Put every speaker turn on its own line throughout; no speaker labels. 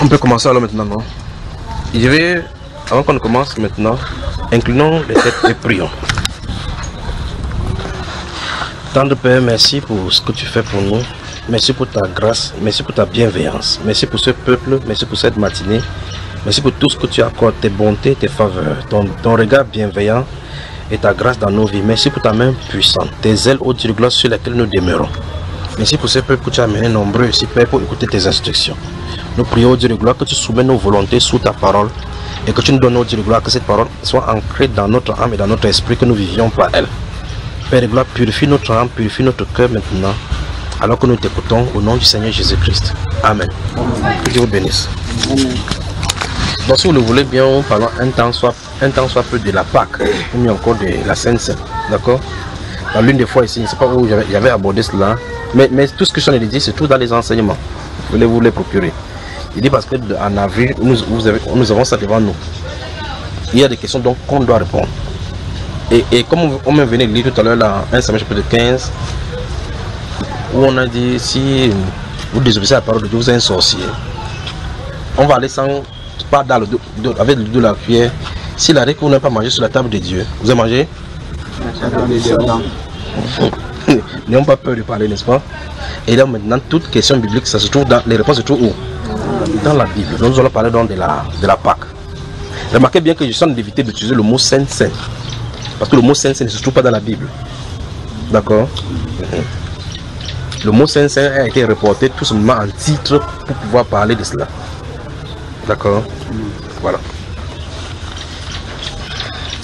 On peut commencer alors maintenant, non? Je vais, avant qu'on commence maintenant, inclinons les têtes et prions. Tendre Père, merci pour ce que tu fais pour nous. Merci pour ta grâce, merci pour ta bienveillance. Merci pour ce peuple, merci pour cette matinée. Merci pour tout ce que tu accordes, tes bontés, tes faveurs, ton regard bienveillant et ta grâce dans nos vies. Merci pour ta main puissante, tes ailes hautes de gloire sur lesquelles nous demeurons. Merci pour ce peuple que tu as amené nombreux ici, Père, pour écouter tes instructions. Nous prions, Dieu de gloire, que tu soumets nos volontés sous ta parole et que tu nous donnes, Dieu de gloire, que cette parole soit ancrée dans notre âme et dans notre esprit, que nous vivions par elle. Père de gloire, purifie notre âme, purifie notre cœur maintenant, alors que nous t'écoutons au nom du Seigneur Jésus-Christ. Amen. Que Dieu vous bénisse.
Amen.
Bon, si vous le voulez bien, parlons un temps soit peu de la Pâque, ou bien encore de la Sainte-Seine. D'accord? Dans l'une des fois ici, je ne sais pas où j'avais abordé cela, mais tout ce que je suis en train de dire, c'est tout dans les enseignements. Vous voulez vous les procurer. Il dit parce qu'en avril, nous avons ça devant nous. Il y a des questions donc qu'on doit répondre. Et comme on me venait de lire tout à l'heure, là, 1 Samuel chapitre 15, où on a dit, si vous désobéissez à la parole de Dieu, vous êtes un sorcier. On va aller sans, pas dans avec le dos de la cuillère. S'il arrive que vous n'avez pas mangé sur la table de Dieu, vous avez mangé? N'ayons pas peur de parler, n'est-ce pas? Et là maintenant, toute question biblique, ça se trouve dans les réponses se trouvent où? Dans la Bible. Donc nous allons parler donc de la Pâque. Remarquez bien que je suis en train d'éviter d'utiliser le mot Sainte-Seine. Parce que le mot Sainte-Seine ne se trouve pas dans la Bible. D'accord? Le mot Sainte-Seine a été reporté tout simplement en titre pour pouvoir parler de cela. D'accord? Voilà.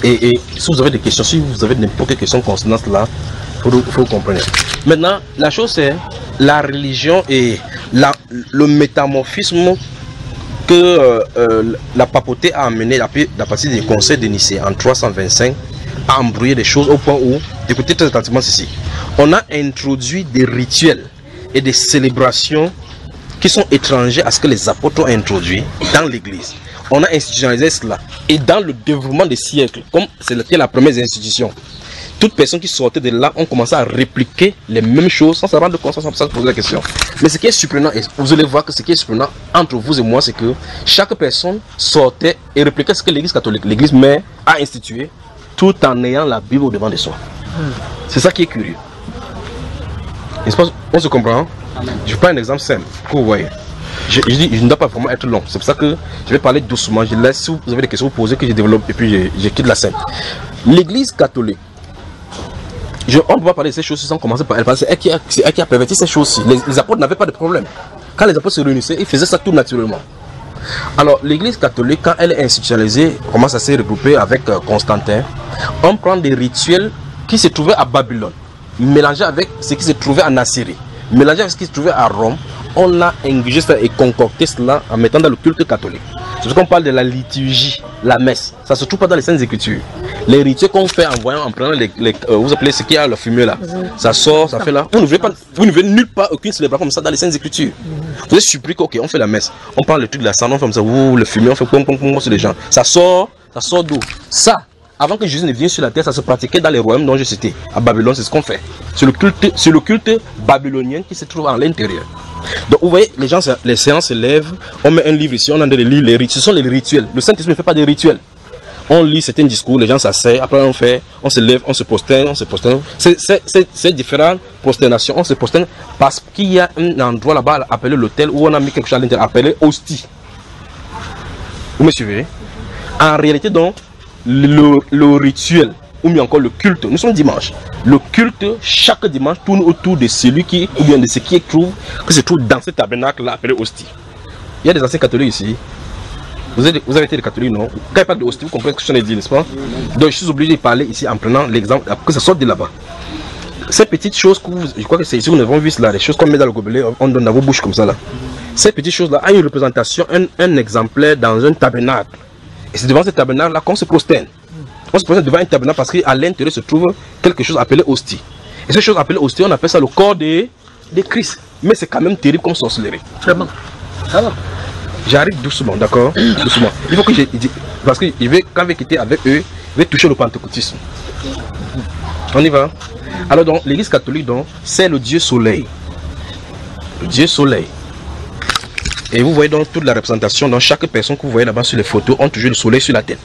Et si vous avez des questions, si vous avez n'importe quelle question concernant cela, il faut comprendre. Maintenant, la chose c'est la religion et le métamorphisme que la papauté a amené à partir des conseils de Nicée en 325 a embrouillé des choses au point où, écoutez très attentivement ceci, on a introduit des rituels et des célébrations qui sont étrangers à ce que les apôtres ont introduit dans l'église. On a institutionnalisé cela. Et dans le développement des siècles, comme c'était la première institution, toutes personnes qui sortaient de là ont commencé à répliquer les mêmes choses sans se rendre compte, sans se poser la question. Mais ce qui est surprenant, et vous allez voir que ce qui est surprenant entre vous et moi, c'est que chaque personne sortait et répliquait ce que l'église catholique, l'église mère, a institué, tout en ayant la Bible au devant de soi. C'est ça qui est curieux. On se comprend? Je prends un exemple simple que vous voyez. Je dis, je ne dois pas vraiment être long. C'est pour ça que je vais parler doucement. Je laisse, si vous avez des questions, vous posez, que je développe et puis je quitte la scène. L'église catholique, on ne peut pas parler de ces choses sans commencer par elle, parce que c'est elle qui a perverti ces choses-ci. Les apôtres n'avaient pas de problème. Quand les apôtres se réunissaient, ils faisaient ça tout naturellement. Alors, l'église catholique, quand elle est institutionnalisée, commence à se regrouper avec Constantin. On prend des rituels qui se trouvaient à Babylone, mélangés avec ce qui se trouvait en Assyrie, mélangés avec ce qui se trouvait à Rome. On a ingurgité ça et concocté cela en mettant dans le culte catholique. C'est ce qu'on parle de la liturgie, la messe. Ça ne se trouve pas dans les Saintes Écritures. Les rituels qu'on fait en voyant, en prenant vous appelez ce qu'il y a, le fumée là. Ça sort, ça fait là. Vous ne verrez nulle part aucune célébration comme ça dans les Saintes Écritures. Vous êtes surpris qu'ok, on fait la messe. On prend le truc de la cendre, on fait comme ça, le fumée, on fait pom pom pom sur les gens. Ça sort d'où? Ça, avant que Jésus ne vienne sur la terre, ça se pratiquait dans les royaumes dont je citais. À Babylone, c'est ce qu'on fait. C'est le culte babylonien qui se trouve à l'intérieur. Donc vous voyez, les gens, les séances se lèvent, on met un livre ici, on a de lire les rituels. Ce sont les rituels. Le Saint-Esprit ne fait pas des rituels. On lit certains discours, les gens s'asseyent, après on se lève, on se prosterne. C'est différentes prosternations. On se prosterne parce qu'il y a un endroit là-bas appelé l'autel où on a mis quelque chose à l'intérieur, appelé hostie. Vous me suivez? En réalité donc, le rituel, ou bien encore le culte, nous sommes dimanche. Le culte, chaque dimanche, tourne autour de celui qui, ou bien de ce qui se trouve dans ce tabernacle-là appelé hostie. Il y a des anciens catholiques ici. Vous avez été des catholiques, non? Quand il n'y a pas de hostie, vous comprenez ce que je viens de dire, n'est-ce pas? Donc je suis obligé de parler ici en prenant l'exemple, que ça sorte de là-bas. Ces petites choses, je crois que c'est ici, nous avons vu cela, les choses qu'on met dans le gobelet, on donne dans vos bouches comme ça là. Ces petites choses-là ont une représentation, un exemplaire dans un tabernacle. Et c'est devant ce tabernacle-là qu'on se prosterne. On se prosterne devant un tabernacle parce qu'à l'intérieur se trouve quelque chose appelé hostie. Et cette chose appelée hostie, on appelle ça le corps de Christ. Mais c'est quand même terrible comme sorcellerie. Vraiment. Ça va. J'arrive doucement, d'accord? Doucement. Il faut que parce que quand je vais quitter avec eux, je vais toucher le pentecôtisme. On y va? Alors donc, l'église catholique, c'est le Dieu soleil. Le Dieu soleil. Et vous voyez donc toute la représentation, dans chaque personne que vous voyez là-bas sur les photos, ont toujours le soleil sur la tête.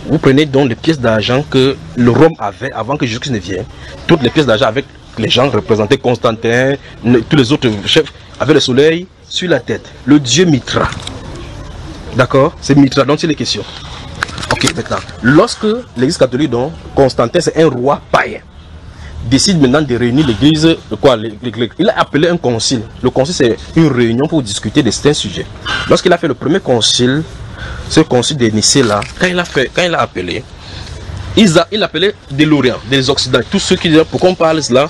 Vous prenez donc les pièces d'argent que le Rome avait avant que Jésus-Christ ne vienne. Toutes les pièces d'argent avec les gens représentés, Constantin, tous les autres chefs, avaient le soleil sur la tête. Le dieu Mitra. D'accord? C'est Mitra dont il est question. Ok, maintenant. Lorsque l'église catholique, donc, Constantin, c'est un roi païen, décide maintenant de réunir l'église, il a appelé un concile. Le concile, c'est une réunion pour discuter de certains sujets. Lorsqu'il a fait le premier concile, ce concile de Nicée là, quand il a appelé, il appelait de l'Orient, des Occidentaux, tous ceux qui disaient pourquoi on parle de cela,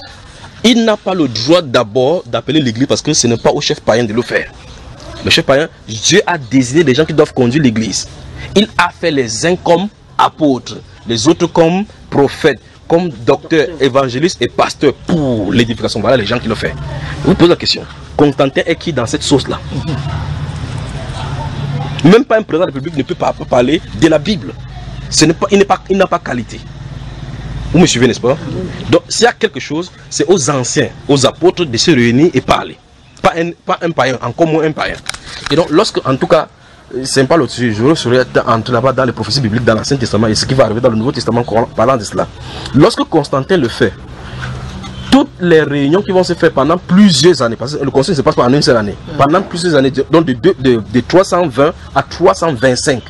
il n'a pas le droit d'abord d'appeler l'église parce que ce n'est pas au chef païen de le faire. Le chef païen, Dieu a désigné des gens qui doivent conduire l'église. Il a fait les uns comme apôtres, les autres comme prophètes, comme docteurs, évangélistes et pasteurs pour l'édification. Voilà les gens qui le font. Vous posez la question, Constantin est qui dans cette sauce-là? Même pas un président de la République ne peut pas parler de la Bible. Il n'a pas qualité. Vous me suivez, n'est-ce pas? Donc, s'il y a quelque chose, c'est aux anciens, aux apôtres de se réunir et parler. Pas un païen, encore moins un païen. Et donc, lorsque, en tout cas, c'est pas l'autre sujet, je serai entre là-bas dans les prophéties bibliques, dans l'Ancien Testament et ce qui va arriver dans le Nouveau Testament parlant de cela. Lorsque Constantin le fait, toutes les réunions qui vont se faire pendant plusieurs années, parce que le conseil ne se passe pas en une seule année, pendant plusieurs années, donc de 320 à 325,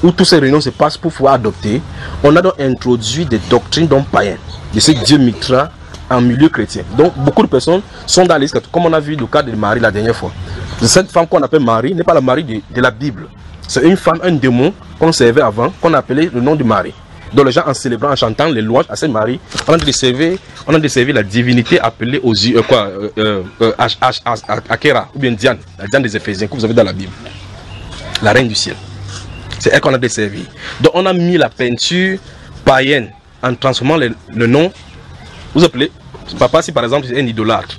où toutes ces réunions se passent pour pouvoir adopter, on a donc introduit des doctrines donc païennes, de ce Dieu Mitra en milieu chrétien. Donc beaucoup de personnes sont dans l'église, comme on a vu le cas de Marie la dernière fois. Cette femme qu'on appelle Marie n'est pas la Marie de la Bible. C'est une femme, un démon qu'on servait avant, qu'on appelait le nom de Marie. Donc les gens en célébrant, en chantant les louanges à Sainte Marie, on a desservi la divinité appelée aux yeux, Akera, ou bien Diane, la Diane des Éphésiens que vous avez dans la Bible. La reine du ciel. C'est elle qu'on a desservi. Donc on a mis la peinture païenne en transformant le nom. Vous appelez, papa si par exemple c'est un idolâtre.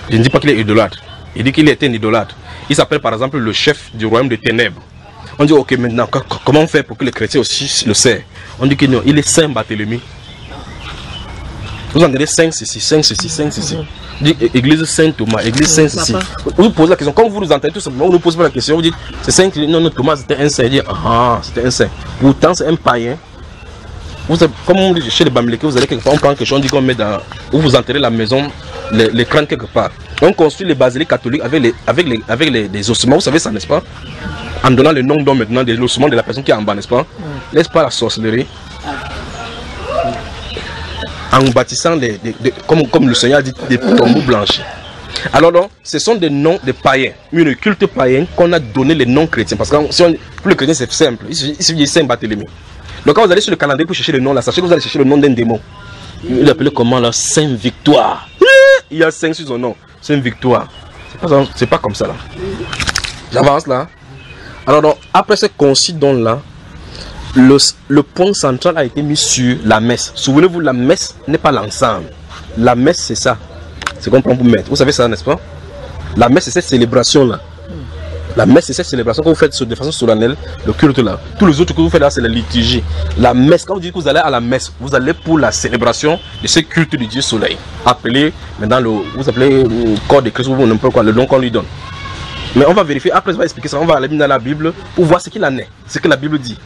Je ne dis pas qu'il est idolâtre. Il dit qu'il était un idolâtre. Il s'appelle par exemple le chef du royaume des ténèbres. On dit ok maintenant comment on fait pour que les chrétiens aussi le sait? On dit que non, il est Saint Barthélemy. Vous entendez Saint ceci, Saint ceci, Saint ceci. Dit église Saint Thomas, église Saint ceci. Vous posez la question, comme vous nous entendez tout simplement, vous ne posez pas la question, vous dites c'est Saint, non, Thomas c'était un saint. Il dit ah c'était un saint. Pourtant c'est un païen. Vous avez, comme on dit chez les Bamileke, vous allez quelque part, on prend quelque chose, on dit qu'on met dans, où vous enterrez la maison, les crânes quelque part. On construit les basiliques catholiques avec les ossements, vous savez ça, n'est-ce pas? En donnant le nom d'homme maintenant des ossements de la personne qui est en bas, n'est-ce pas? N'est-ce pas la sorcellerie? En bâtissant comme le Seigneur a dit, des tombeaux blanchis. Alors donc, ce sont des noms de païens, une culte païen qu'on a donné les noms chrétiens. Parce que pour le chrétien c'est simple, il suffit de Saint Barthélemy. Donc quand vous allez sur le calendrier pour chercher le nom là, sachez que vous allez chercher le nom d'un démon. Il appelle comment là? Saint Victoire. Il y a 5 sur son nom. Saint Victoire. C'est pas comme ça là. J'avance là. Alors donc, après ce concile donc là, le point central a été mis sur la messe. Souvenez-vous, la messe n'est pas l'ensemble. La messe c'est ça. C'est qu'on prend pour mettre. Vous savez ça, n'est-ce pas? La messe c'est cette célébration là. La messe c'est cette célébration que vous faites de façon solennelle, le culte là. Tous les autres que vous faites là c'est la liturgie. La messe, quand vous dites que vous allez à la messe, vous allez pour la célébration de ce culte du Dieu soleil. Appelé maintenant vous appelez le corps de Christ ou n'importe quoi, le nom qu'on lui donne. Mais on va vérifier, après on va expliquer ça, on va aller dans la Bible pour voir ce qu'il en est, ce que la Bible dit.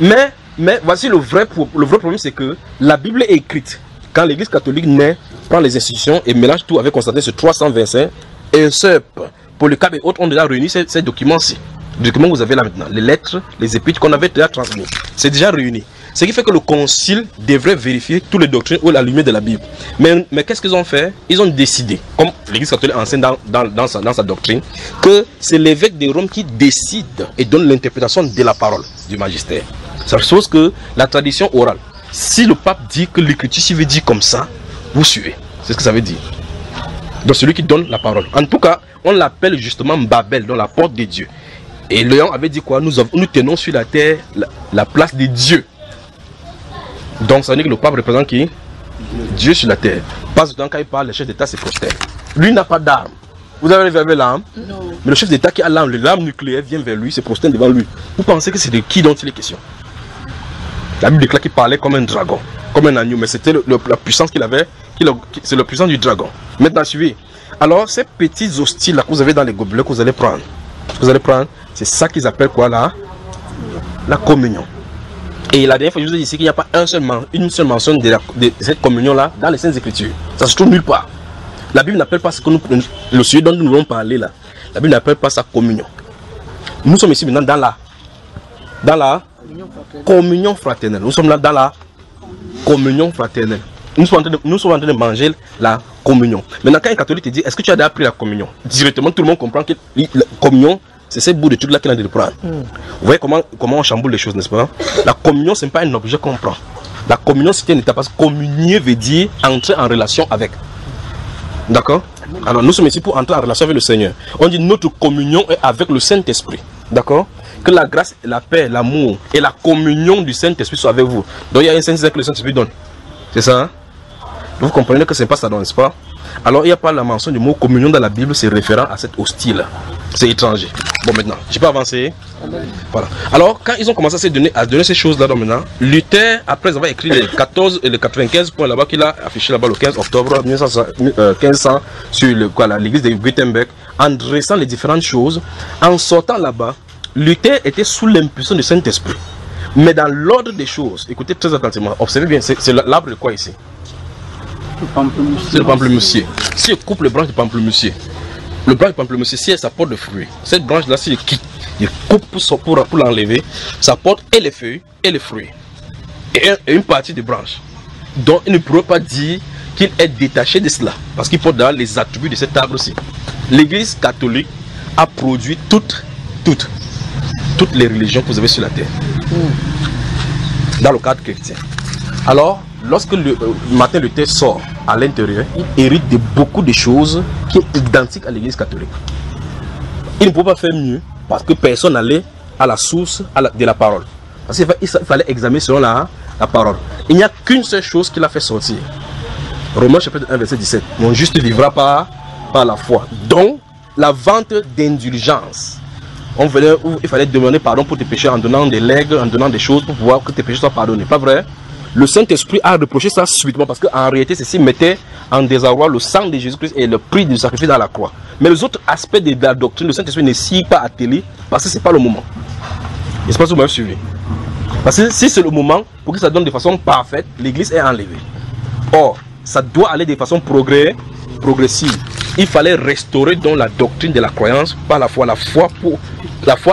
Mais voici le vrai problème, c'est que la Bible est écrite. Quand l'église catholique naît, prend les institutions et mélange tout avec Constantin sur 325, et ce Polycarpe et autres ont déjà réuni ces documents-ci. Les documents que vous avez là maintenant, les lettres, les épîtres qu'on avait déjà transmis, c'est déjà réuni. Ce qui fait que le concile devrait vérifier toutes les doctrines ou la lumière de la Bible. Mais qu'est-ce qu'ils ont fait? Ils ont décidé, comme l'église catholique enseigne dans sa doctrine, que c'est l'évêque de Rome qui décide et donne l'interprétation de la parole du magistère. Ça suppose que la tradition orale, si le pape dit que l'écriture s'y veut dire comme ça, vous suivez. C'est ce que ça veut dire. Donc celui qui donne la parole. En tout cas, on l'appelle justement Babel, dans la porte des dieux. Et Léon avait dit quoi? Nous tenons sur la terre la place des dieux. Donc ça veut dire que le pape représente qui? Dieu sur la terre. Pas du temps quand il parle, le chef d'État se prosterne. Lui n'a pas d'arme. Vous avez vu l'arme? Non. Mais le chef d'État qui a l'arme nucléaire vient vers lui, se prosterne devant lui. Vous pensez que c'est de qui dont il est question? La Bible déclare qu'il parlait comme un dragon, comme un agneau, mais c'était la puissance qu'il avait, c'est la puissance du dragon. Maintenant suivez. Alors, ces petits hostiles là que vous avez dans les gobelets que vous allez prendre, c'est ça qu'ils appellent quoi là? La communion. Et la dernière fois, je vous ai dit ici qu'il n'y a pas une seule mention de cette communion là dans les Saintes Écritures. Ça se trouve nulle part. La Bible n'appelle pas ce que le sujet dont nous voulons parler là. La Bible n'appelle pas ça communion. Nous sommes ici maintenant dans la communion fraternelle. Nous sommes là dans la communion fraternelle. Nous sommes en train de manger la communion. Maintenant, quand un catholique te dit, est-ce que tu as déjà pris la communion? Directement, tout le monde comprend que la communion, c'est ces bouts de trucs là qu'il a de prendre. Vous voyez comment on chamboule les choses, n'est-ce pas? La communion, ce n'est pas un objet qu'on prend. La communion, c'est une étape. Parce que communier veut dire entrer en relation avec. D'accord? Alors, nous sommes ici pour entrer en relation avec le Seigneur. On dit notre communion est avec le Saint-Esprit. D'accord? Que la grâce, la paix, l'amour et la communion du Saint-Esprit soient avec vous. Donc, il y a un Saint-Esprit que le Saint-Esprit donne. C'est ça, hein? Vous comprenez que ce n'est pas ça, n'est-ce pas? Alors, il n'y a pas la mention du mot communion dans la Bible, c'est référent à cet hostile. C'est étranger. Bon, maintenant, je peux avancer. Voilà. Alors, quand ils ont commencé à donner ces choses-là, maintenant, Luther, après avoir écrit les 14 et les 95 points là-bas qu'il a affiché là-bas le 15 octobre 1500 sur l'église de Gutenberg, en dressant les différentes choses, en sortant là-bas, Luther était sous l'impulsion du Saint-Esprit. Mais dans l'ordre des choses, écoutez très attentivement, observez bien, c'est l'arbre de quoi ici? C'est le pamplemoussier. Si je coupe le branche de pamplemoussier, le branche de pamplemoussier, si ça porte de fruits, cette branche-là, si je coupe pour l'enlever, ça porte et les feuilles et les fruits. Et une partie de branche. Donc, il ne pourrait pas dire qu'il est détaché de cela, parce qu'il porte dans les attributs de cet arbre-ci. L'Église catholique a produit toutes les religions que vous avez sur la terre. Dans le cadre chrétien. Alors, lorsque Martin Luther sort à l'intérieur, il hérite de beaucoup de choses qui est identique à l'église catholique. Il ne peut pas faire mieux parce que personne n'allait à la source de la parole. Parce qu'il fallait examiner selon la parole. Il n'y a qu'une seule chose qu'il a fait sortir. Romains chapitre 1 verset 17. Mon juste vivra par la foi. Donc, la vente d'indulgence. Il fallait demander pardon pour tes péchés en donnant des legs, en donnant des choses pour pouvoir que tes péchés soient pardonnés. Pas vrai? Le Saint-Esprit a reproché ça subitement parce qu'en réalité, ceci mettait en désarroi le sang de Jésus-Christ et le prix du sacrifice dans la croix. Mais les autres aspects de la doctrine, le Saint-Esprit ne s'y est pas attelé parce que ce n'est pas le moment. Je ne sais pas si vous m'avez suivi. Parce que si c'est le moment pour que ça donne de façon parfaite, l'Église est enlevée. Or, ça doit aller de façon progressive. Il fallait restaurer donc la doctrine de la croyance par la foi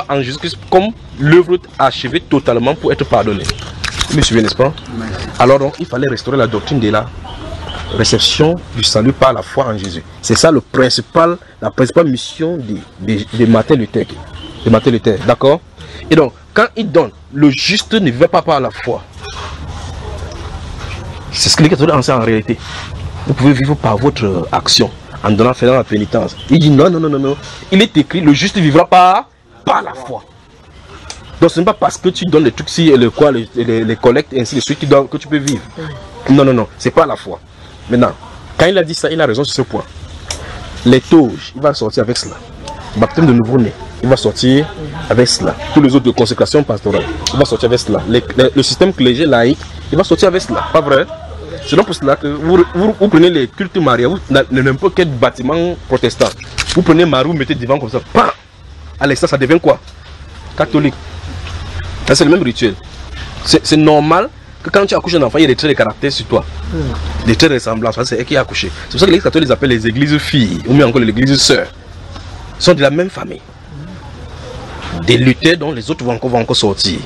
en Jésus-Christ comme l'œuvre achevée totalement pour être pardonnée. Vous me suivez, n'est-ce pas? Alors donc, il fallait restaurer la doctrine de la réception du salut par la foi en Jésus. C'est ça la principale mission de Martin Luther. D'accord? Et donc, quand il donne, le juste ne vivait pas par la foi. C'est ce que les catholiques enseignent en réalité. Vous pouvez vivre par votre action, en faisant la pénitence. Il dit non. Il est écrit, le juste vivra par la foi. Donc ce n'est pas parce que tu donnes les trucs ci et les collectes et ainsi de suite que tu peux vivre. Non, c'est pas la foi. Maintenant, quand il a dit ça, il a raison sur ce point. Les toges, il va sortir avec cela. Le baptême de nouveau-né, il va sortir avec cela. Tous les autres de consécration pastorale, il va sortir avec cela. Le système clégé laïque, il va sortir avec cela. Pas vrai? C'est donc pour cela que vous prenez les cultes Maria, n'importe quel bâtiment protestant. Vous prenez Marie, vous mettez devant comme ça. Pam! Allez, ça devient quoi? Catholique. C'est le même rituel. C'est normal que quand tu accouches un enfant, il y a des traits de caractère sur toi. Des traits de ressemblance. C'est elle qui a accouché. C'est pour ça que les catholiques les appellent les églises filles, ou même encore les églises sœurs. Ils sont de la même famille. Des lutteurs dont les autres vont encore sortir.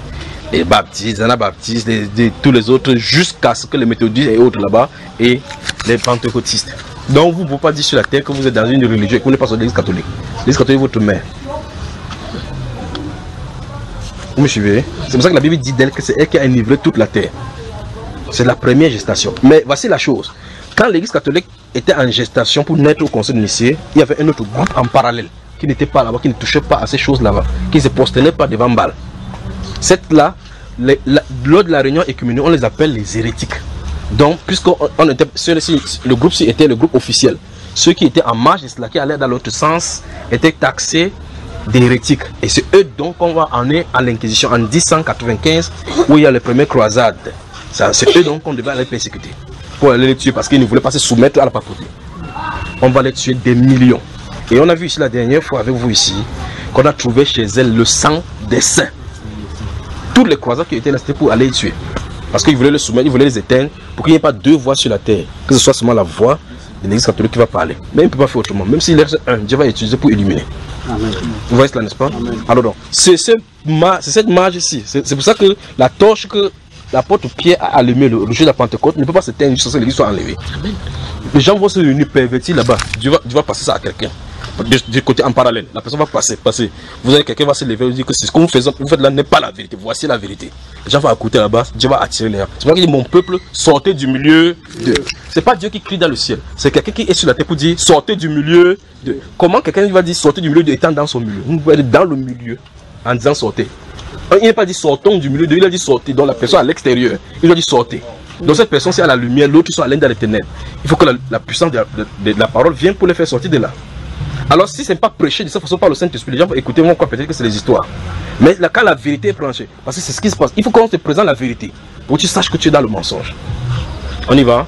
Les baptistes, les anabaptistes, tous les autres, jusqu'à ce que les méthodistes et autres là-bas, et les pentecôtistes. Donc vous ne pouvez pas dire sur la terre que vous êtes dans une religion et que vous n'êtes pas sur l'église catholique. L'église catholique est votre mère. Vous me suivez? C'est pour ça que la Bible dit d'elle que c'est elle qui a enivré toute la terre. C'est la première gestation. Mais voici la chose. Quand l'église catholique était en gestation pour naître au conseil de Nicée, il y avait un autre groupe en parallèle qui n'était pas là-bas, qui ne touchait pas à ces choses là-bas, qui ne se prosternait pas devant Baal. Cette-là, lors de la réunion écuménique, on les appelle les hérétiques. Donc, puisqu'on était, le groupe-ci était le groupe officiel, ceux qui étaient en marge de cela, qui allaient dans l'autre sens, étaient taxés d'hérétiques. Et c'est eux donc qu'on va emmener à l'Inquisition en 1095, où il y a les premières croisades. C'est eux donc qu'on devait aller persécuter, pour aller les tuer, parce qu'ils ne voulaient pas se soumettre à la papauté. on va les tuer des millions. Et on a vu ici la dernière fois avec vous ici, qu'on a trouvé chez elle le sang des saints. Tous les croisades qui étaient là, c'était pour aller les tuer. Parce qu'ils voulaient les soumettre, ils voulaient les éteindre, pour qu'il n'y ait pas deux voix sur la terre. Que ce soit seulement la voix de l'église catholique qui va parler. Mais il ne peut pas faire autrement. Même s'il reste un, Dieu va utiliser pour illuminer. Amen. Vous voyez cela, n'est-ce pas? Amen. Alors donc, c'est cette marge ici. C'est pour ça que la torche que l'apôtre Pierre a allumée le jour de la Pentecôte ne peut pas s'éteindre jusqu'à ce que l'église soit enlevée. Amen. Les gens vont se réunir pervertis là-bas. Dieu va passer ça à quelqu'un. Du côté en parallèle, la personne va passer. Vous avez quelqu'un qui va se lever et dire que ce que vous faites là n'est pas la vérité. Voici la vérité. Les gens vont écouter là-bas, Dieu va attirer les gens. C'est pour ça qu'il dit mon peuple, sortez du milieu d'eux. C'est pas Dieu qui crie dans le ciel, c'est quelqu'un qui est sur la terre pour dire sortez du milieu d'eux. Comment quelqu'un va dire sortez du milieu d'eux étant dans son milieu? Vous pouvez être dans le milieu en disant sortez. Il n'a pas dit sortons du milieu d'eux, il a dit sortez. Donc la personne à l'extérieur, il a dit sortez. Donc cette personne c'est à la lumière, l'autre ils sont à l'intérieur dans les ténèbres. Il faut que la puissance de la parole vienne pour les faire sortir de là. Alors si ce n'est pas prêché de cette façon par le Saint-Esprit, les gens vont écouter, vont croire peut-être que c'est des histoires. Mais là, quand la vérité est planchée, parce que c'est ce qui se passe, il faut qu'on te présente la vérité, pour que tu saches que tu es dans le mensonge. On y va.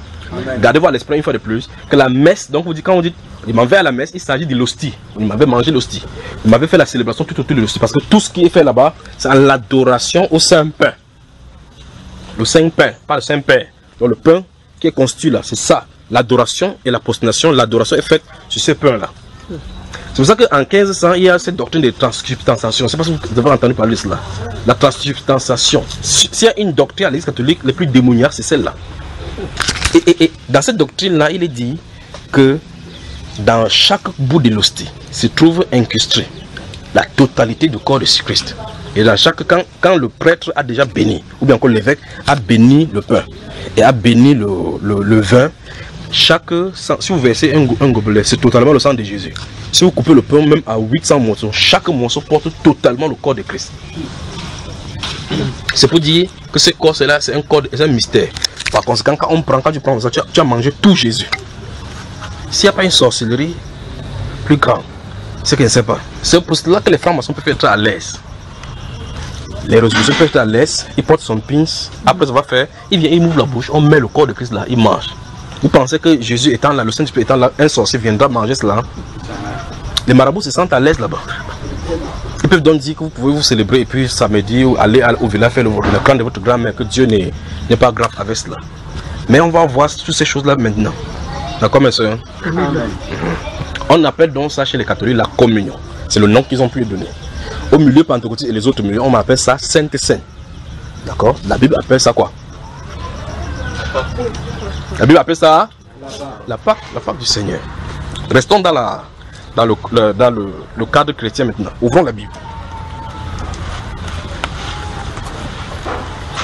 Gardez-vous à l'esprit une fois de plus, que la messe, donc quand on dit, il m'en va à la messe, il s'agit de l'hostie. Il m'avait mangé l'hostie. Il m'avait fait la célébration tout autour de l'hostie, parce que tout ce qui est fait là-bas, c'est en l'adoration au Saint-Pain. Le Saint-Pain, pas le Saint-Père. Donc le pain qui est constitué là, c'est ça. L'adoration et la prosternation, l'adoration est faite sur ce pain-là. C'est pour ça qu'en 1500, il y a cette doctrine de transsubstantiation. Je ne sais pas si vous avez entendu parler de cela. La transsubstantiation. S'il y a une doctrine à l'église catholique, les plus démoniaque, c'est celle-là. Et dans cette doctrine-là, il est dit que dans chaque bout de l'hostie se trouve incrusté la totalité du corps de Christ. Et dans chaque quand le prêtre a déjà béni, ou bien encore l'évêque a béni le pain et a béni le vin, si vous versez un gobelet, c'est totalement le sang de Jésus. Si vous coupez le pain même à 800 morceaux, chaque morceau porte totalement le corps de Christ. C'est pour dire que ce corps là, c'est un mystère. Par conséquent, quand tu prends ça, tu as mangé tout Jésus. S'il n'y a pas une sorcellerie plus grande, c'est que je ne sais pas. C'est pour cela que les francs-maçons peuvent être à l'aise. Les rosicruciens peuvent être à l'aise, ils portent son pince, après ça va faire, il vient, il ouvre la bouche, on met le corps de Christ là, il mange. Vous pensez que Jésus étant là, le Saint-Esprit étant là, un sorcier viendra manger cela? Les marabouts se sentent à l'aise là-bas. Ils peuvent donc dire que vous pouvez vous célébrer et puis samedi ou aller au village faire le camp de votre grand-mère, que Dieu n'est pas grave avec cela. Mais on va voir toutes ces choses là maintenant. D'accord mes soeurs? On appelle donc ça chez les catholiques la communion. C'est le nom qu'ils ont pu donner. Au milieu pentecôtiste et les autres milieux, on appelle ça Sainte Saint. D'accord? La Bible appelle ça quoi? La Bible appelle ça la Pâque du Seigneur. Restons dans le cadre chrétien maintenant. Ouvrons la Bible.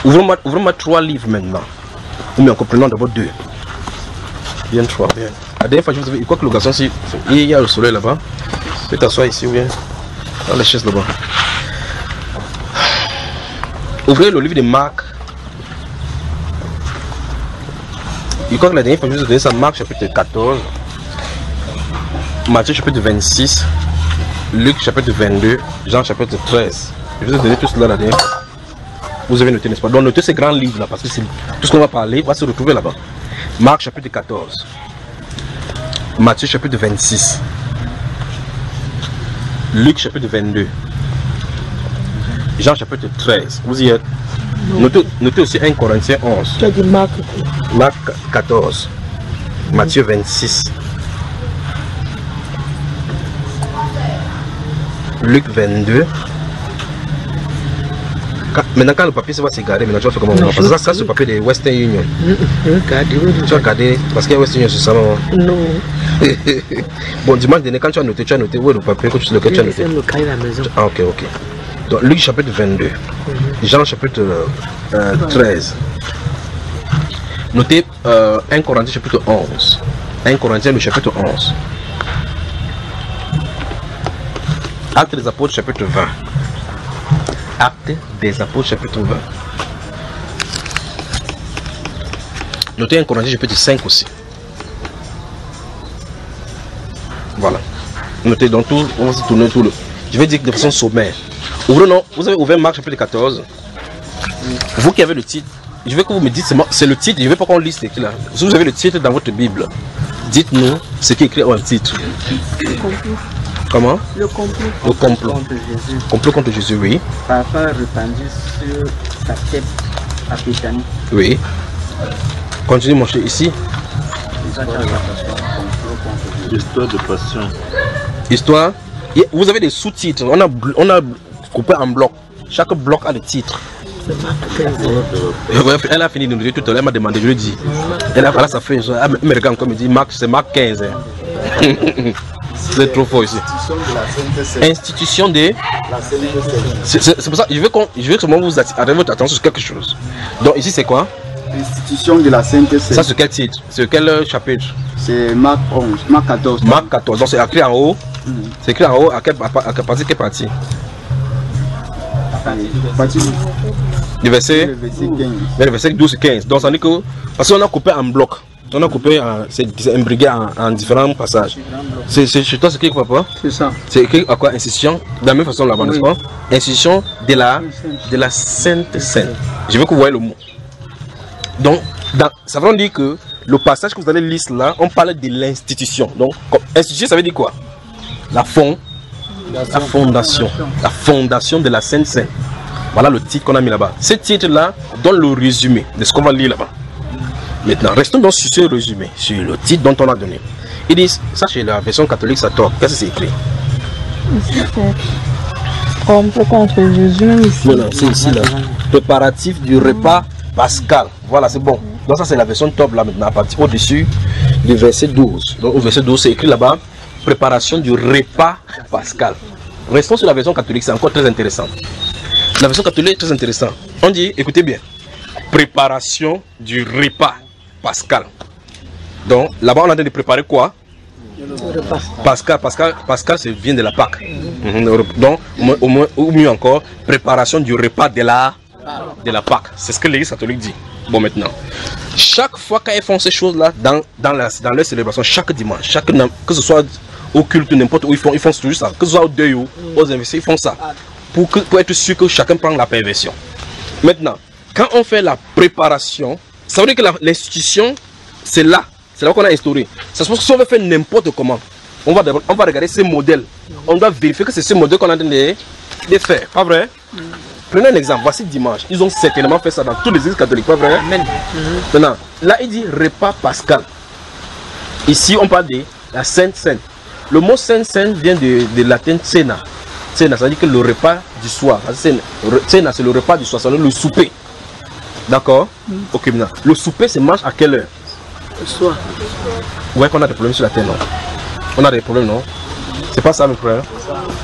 Ouvrons-moi 3 livres maintenant. Mais en comprenant d'abord 2. Bien 3, bien. La dernière fois, je vous avais dit, quoi que l'occasion, si il y a le soleil là-bas, tu peux t'asseoir ici ou bien dans les chaises là-bas. Ouvrez le livre de Marc. Je crois que la dernière fois, je vous ai donné ça, Marc chapitre 14, Matthieu chapitre 26, Luc chapitre 22, Jean chapitre 13. Je vous ai donné tout cela la dernière fois. Vous avez noté, n'est-ce pas? Donc notez ces grands livres là, parce que tout ce qu'on va parler va se retrouver là-bas. Marc chapitre 14, Matthieu chapitre 26, Luc chapitre 22, Jean chapitre 13. Vous y êtes? Notez aussi 1 Corinthiens 11.
Tu as dit Marc
14, Matthieu 26, Luc 22. Maintenant quand le papier va s'égarer, maintenant tu vas faire comment? Parce que ça c'est le papier de Western Union. Tu vas regarder parce qu'il y a Western Union sur ça.
Non.
Bon, dimanche dernier quand tu as noté où est le papier lequel tu as noté?
À la maison.
Ah ok. Donc Luc chapitre 22, Jean chapitre 13. Notez 1 Corinthiens chapitre 11. 1 Corinthiens le chapitre 11. Actes des apôtres chapitre 20. Actes des apôtres chapitre 20. Notez 1 Corinthiens chapitre 5 aussi. Voilà. Notez donc tout, on va se tourner tout le... Je vais dire de façon sommaire. Ouvrez, non, vous avez ouvert Marc chapitre 14. Vous qui avez le titre, je veux que vous me dites, c'est le titre, je ne veux pas qu'on lise ce là. Si vous avez le titre dans votre Bible, Dites-nous ce qui est écrit en titre.
Le complot.
Comment?
Le complot.
Le complot.
Contre Jésus.
Complot contre Jésus, oui.
Papa répandu sur sa tête à Pétanie.
Oui. Continue mon cher ici.
Histoire de passion.
Histoire. Vous avez des sous-titres. On a coupé en bloc. Chaque bloc a des titres. Elle a fini de nous dire tout à l'heure. Elle m'a demandé, je lui ai dit. Elle a ça fait. Elle me regarde comme elle dit Marc, c'est Marc 15. Hein. C'est trop fort ici. Institution de c'est pour ça je veux que vous attirez votre attention sur quelque chose. Donc ici c'est quoi?
Institution de la Sainte Seine.
Ça c'est quel titre? C'est quel chapitre?
C'est Marc 11, Marc 14.
Marc 14. Donc c'est écrit en haut. C'est écrit en haut à quelle partie? Quelle partie? Le verset 15. Le verset 12 et 15. Donc ça veut dire que parce qu'on a coupé en bloc. On a coupé, c'est imbriqué en différents passages. C'est chez toi, c'est écrit quoi, papa?
C'est ça.
C'est écrit à quoi? Institution, de la même façon là-bas, n'est-ce pas? Institution de la Sainte Seine. Je veux que vous voyez le mot. Donc, ça veut dire que le passage que vous allez lire là, on parle de l'institution. Donc, institution, ça veut dire quoi? La fondation de la Sainte Seine. Voilà le titre qu'on a mis là-bas. Ce titre-là donne le résumé de ce qu'on va lire là-bas. Maintenant, restons donc sur ce résumé, sur le titre dont on a donné. Ils disent, ça chez la version catholique, ça tombe. Qu'est-ce que c'est écrit?
Ici, c'est complot contre Jésus, même ici.
Voilà, c'est ici là. Préparatif du repas pascal. Voilà, c'est bon. Donc ça c'est la version top là maintenant, à partir au-dessus du verset 12. Donc au verset 12, c'est écrit là-bas, préparation du repas pascal. Restons sur la version catholique, c'est encore très intéressant. La version catholique est très intéressante. On dit, écoutez bien, préparation du repas pascal. Donc là-bas on est en train de préparer quoi? Pascal, ça vient de la Pâque. Donc ou mieux encore, préparation du repas de la Pâque. C'est ce que l'église catholique dit. Bon, maintenant, chaque fois qu'ils font ces choses là dans leur célébration, chaque dimanche, que ce soit au culte, n'importe où, ils font toujours ça. Que ce soit au deuil ou aux investis, ils font ça pour être sûr que chacun prend la perversion. Maintenant, quand on fait la préparation, ça veut dire que l'institution, c'est là qu'on a instauré. Ça se passe que si on veut faire n'importe comment, on va regarder ces modèles. On doit vérifier que c'est ce modèle qu'on a en train de faire. Pas vrai? Prenez un exemple. Voici dimanche. Ils ont certainement fait ça dans toutes les églises catholiques. Pas vrai? Maintenant, là, il dit repas pascal. Ici, on parle de la Sainte Seine. Le mot Sainte Seine vient de latin cena. Cena, ça veut dire que le repas du soir. Cena, c'est le repas du soir, c'est le souper. D'accord? Ok, maintenant. Le souper, c'est mange à quelle heure?
Le soir.
Ouais, qu'on a des problèmes sur la terre, non? On a des problèmes, non? C'est pas ça, mes frères?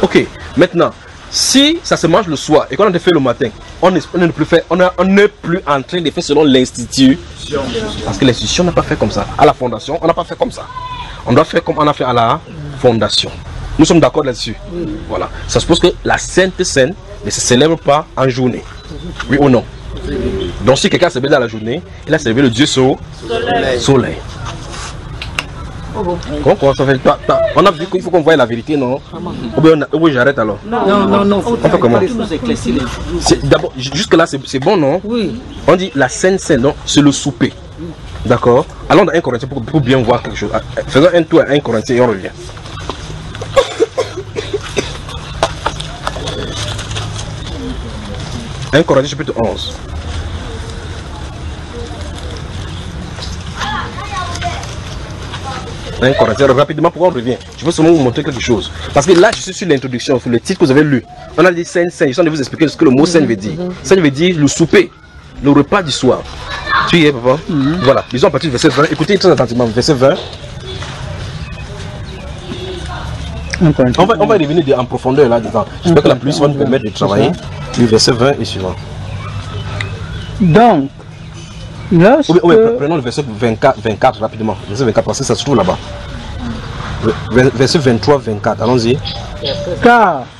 Ok, maintenant, si ça se mange le soir et qu'on a fait le matin, on n'est plus en train de faire selon l'institution. Parce que l'institution n'a pas fait comme ça. À la fondation, on n'a pas fait comme ça. On doit faire comme on a fait à la fondation. Nous sommes d'accord là-dessus. Voilà. Ça suppose que la Sainte Seine ne se célèbre pas en journée. Oui ou non? Donc si quelqu'un célèbre dans la journée, il a célébré le Dieu soleil. On a vu qu'il faut qu'on voie la vérité, non? Ou j'arrête alors?
Non.
On fait comment? D'abord, jusque là c'est bon, non?
Oui.
On dit la Sainte Seine, non? C'est le souper. D'accord? Allons dans 1 Corinthiens pour bien voir quelque chose. Faisons un tour à 1 Corinthiens et on revient. 1 Corinthiens chapitre 11. Rapidement, pourquoi on revient? Je veux seulement vous montrer quelque chose. Parce que là, je suis sur l'introduction, sur le titre que vous avez lu. On a dit Sainte Seine. Je suis en train de vous expliquer ce que le mot Saine veut dire. Saine veut dire le souper, le repas du soir. Tu y es, papa? Voilà. Disons à partir du verset 20. Écoutez très attentivement. Verset 20. On va revenir en profondeur là-dedans. J'espère que la pluie va nous permettre de travailler. Du verset 20 et suivant.
Donc, lorsque...
Oui, prenons le verset 24 rapidement. Verset 24 parce que ça se trouve là-bas. Verset 23, 24. Allons-y.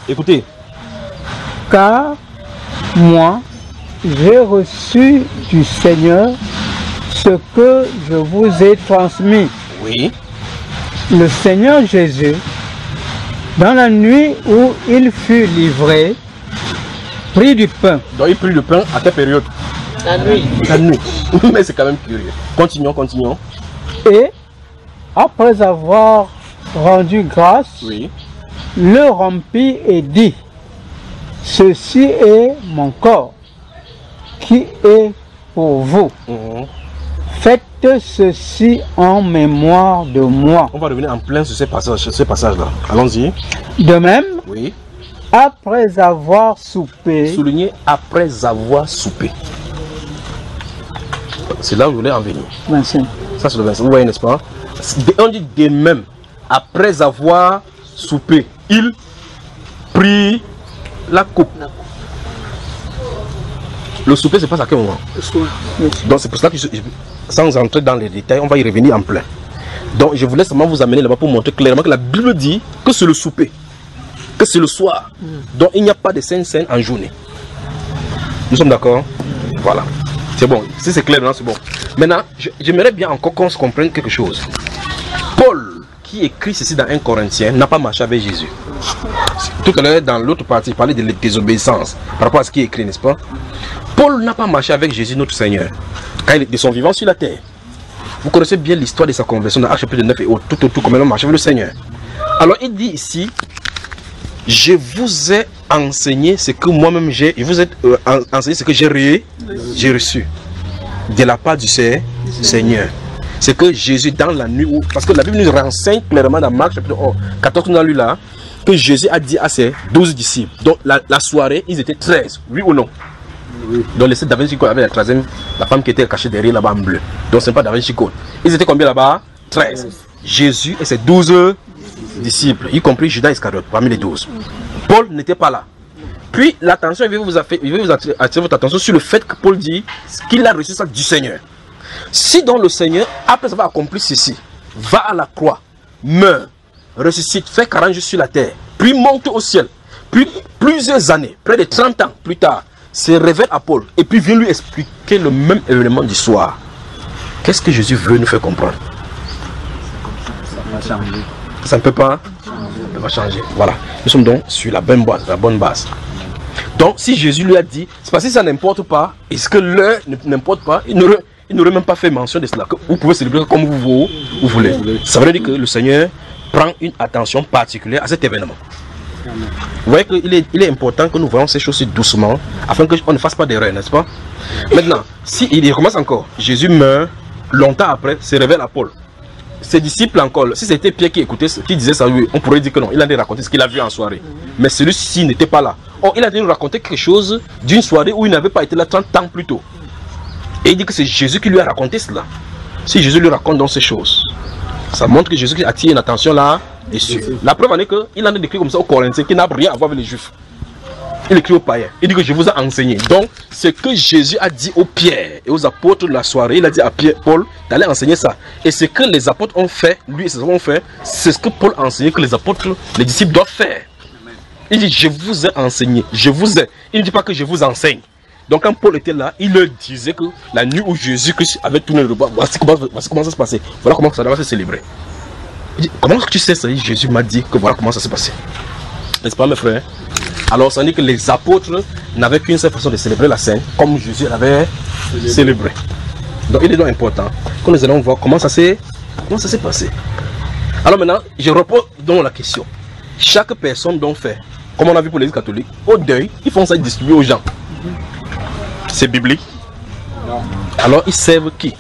Écoutez.
Car moi, j'ai reçu du Seigneur ce que je vous ai transmis.
Oui.
Le Seigneur Jésus, dans la nuit où il fut livré, prit du pain.
Donc il prit le pain à quelle période?
La nuit.
La nuit. Mais c'est quand même curieux. Continuons.
Et après avoir rendu grâce,
Oui.
le rompit et dit, ceci est mon corps qui est pour vous. Faites ceci en mémoire de moi.
On va revenir en plein sur ces passages-là. Allons-y.
De même,
Oui.
après avoir soupé,
Souligner après avoir soupé. C'est là où je voulais en venir.
25.
Ça, c'est le 25. Vous voyez, n'est-ce pas? On dit de même, après avoir soupé, il prit la coupe. Le souper se passe à quel moment? Donc c'est pour ça que, sans entrer dans les détails, on va y revenir en plein. Donc je voulais seulement vous amener là-bas pour montrer clairement que la Bible dit que c'est le souper, que c'est le soir. Donc il n'y a pas de Sainte Seine en journée. Nous sommes d'accord? Voilà. C'est bon. Si c'est clair, c'est bon. Maintenant, j'aimerais bien encore qu'on se comprenne quelque chose. Paul, qui écrit ceci dans 1 Corinthiens, n'a pas marché avec Jésus. Tout à l'heure, dans l'autre partie, il parlait de la désobéissance par rapport à ce qui est écrit, n'est-ce pas? Paul n'a pas marché avec Jésus, notre Seigneur, quand il était son vivant sur la terre. Vous connaissez bien l'histoire de sa conversion dans Actes chapitre 9 et autres, tout comment il a marché avec le Seigneur. Alors, il dit ici, je vous ai enseigné ce que moi-même j'ai, je vous ai enseigné ce que j'ai reçu de la part du Seigneur. C'est que Jésus, dans la nuit, parce que la Bible nous renseigne clairement dans Marc chapitre 14, on a lu là, que Jésus a dit à ses 12 disciples, donc la soirée, ils étaient 13, oui ou non? Oui. Donc les 7 Da Vinci Code avec la 13e, la femme qui était cachée derrière là-bas en bleu. Donc ce n'est pas Da Vinci Code. Ils étaient combien là-bas? 13. Jésus et ses 12 disciples, y compris Judas Iscariote, parmi les 12. Paul n'était pas là. Puis l'attention, il veut vous attirer votre attention sur le fait que Paul dit qu'il a reçu ça du Seigneur. Si donc le Seigneur, après avoir accompli ceci, va à la croix, meurt, ressuscite, fait 40 jours sur la terre, puis monte au ciel, puis plusieurs années, près de 30 ans plus tard, se révèle à Paul, et puis vient lui expliquer le même événement du soir. Qu'est-ce que Jésus veut nous faire comprendre?
Ça va changer.
Ça ne peut pas changer. Voilà. Nous sommes donc sur la bonne base. Donc, si Jésus lui a dit, c'est parce que ça n'importe pas, est-ce que l'heure n'importe pas, il n'aurait même pas fait mention de cela. Que vous pouvez célébrer comme vous voulez. Ça veut dire que le Seigneur prend une attention particulière à cet événement. Vous voyez qu'il est important que nous voyons ces choses doucement, afin qu'on ne fasse pas d'erreur, n'est-ce pas? Maintenant, si il recommence encore, Jésus meurt, longtemps après, se révèle à Paul. Ses disciples encore, si c'était Pierre qui écoutait, qui disait ça, on pourrait dire que non, il a dû raconter ce qu'il a vu en soirée. Mais celui-ci n'était pas là. Or, il a dû nous raconter quelque chose d'une soirée où il n'avait pas été là 30 ans plus tôt. Et il dit que c'est Jésus qui lui a raconté cela. Si Jésus lui raconte donc ces choses, ça montre que Jésus attire une attention là-dessus. La preuve en est qu'il en a décrit comme ça aux Corinthiens, qui n'a rien à voir avec les Juifs. Il écrit aux païens. Il dit que je vous ai enseigné. Donc, ce que Jésus a dit aux Pierre et aux apôtres de la soirée, il a dit à Pierre, Paul, d'aller enseigner ça. Et ce que les apôtres ont fait, lui et ses apôtres ont fait, c'est ce que Paul a enseigné que les apôtres, les disciples doivent faire. Il dit, je vous ai enseigné. Je vous ai. Il ne dit pas que je vous enseigne. Donc, quand Paul était là, il leur disait que la nuit où Jésus-Christ avait tourné le repas, voici comment ça se passait. Voilà comment ça doit se célébrer. Il dit, comment tu sais ça? Jésus m'a dit que voilà comment ça s'est passé. N'est-ce pas, mes frères? Alors, ça veut dire que les apôtres n'avaient qu'une seule façon de célébrer la Sainte, comme Jésus l'avait célébré. Donc, il est donc important que nous allons voir comment ça s'est passé. Alors maintenant, je repose donc la question. Chaque personne donc fait, comme on a vu pour l'Église catholique, au deuil, ils font ça distribuer aux gens. C'est biblique? Non. Alors, ils servent qui?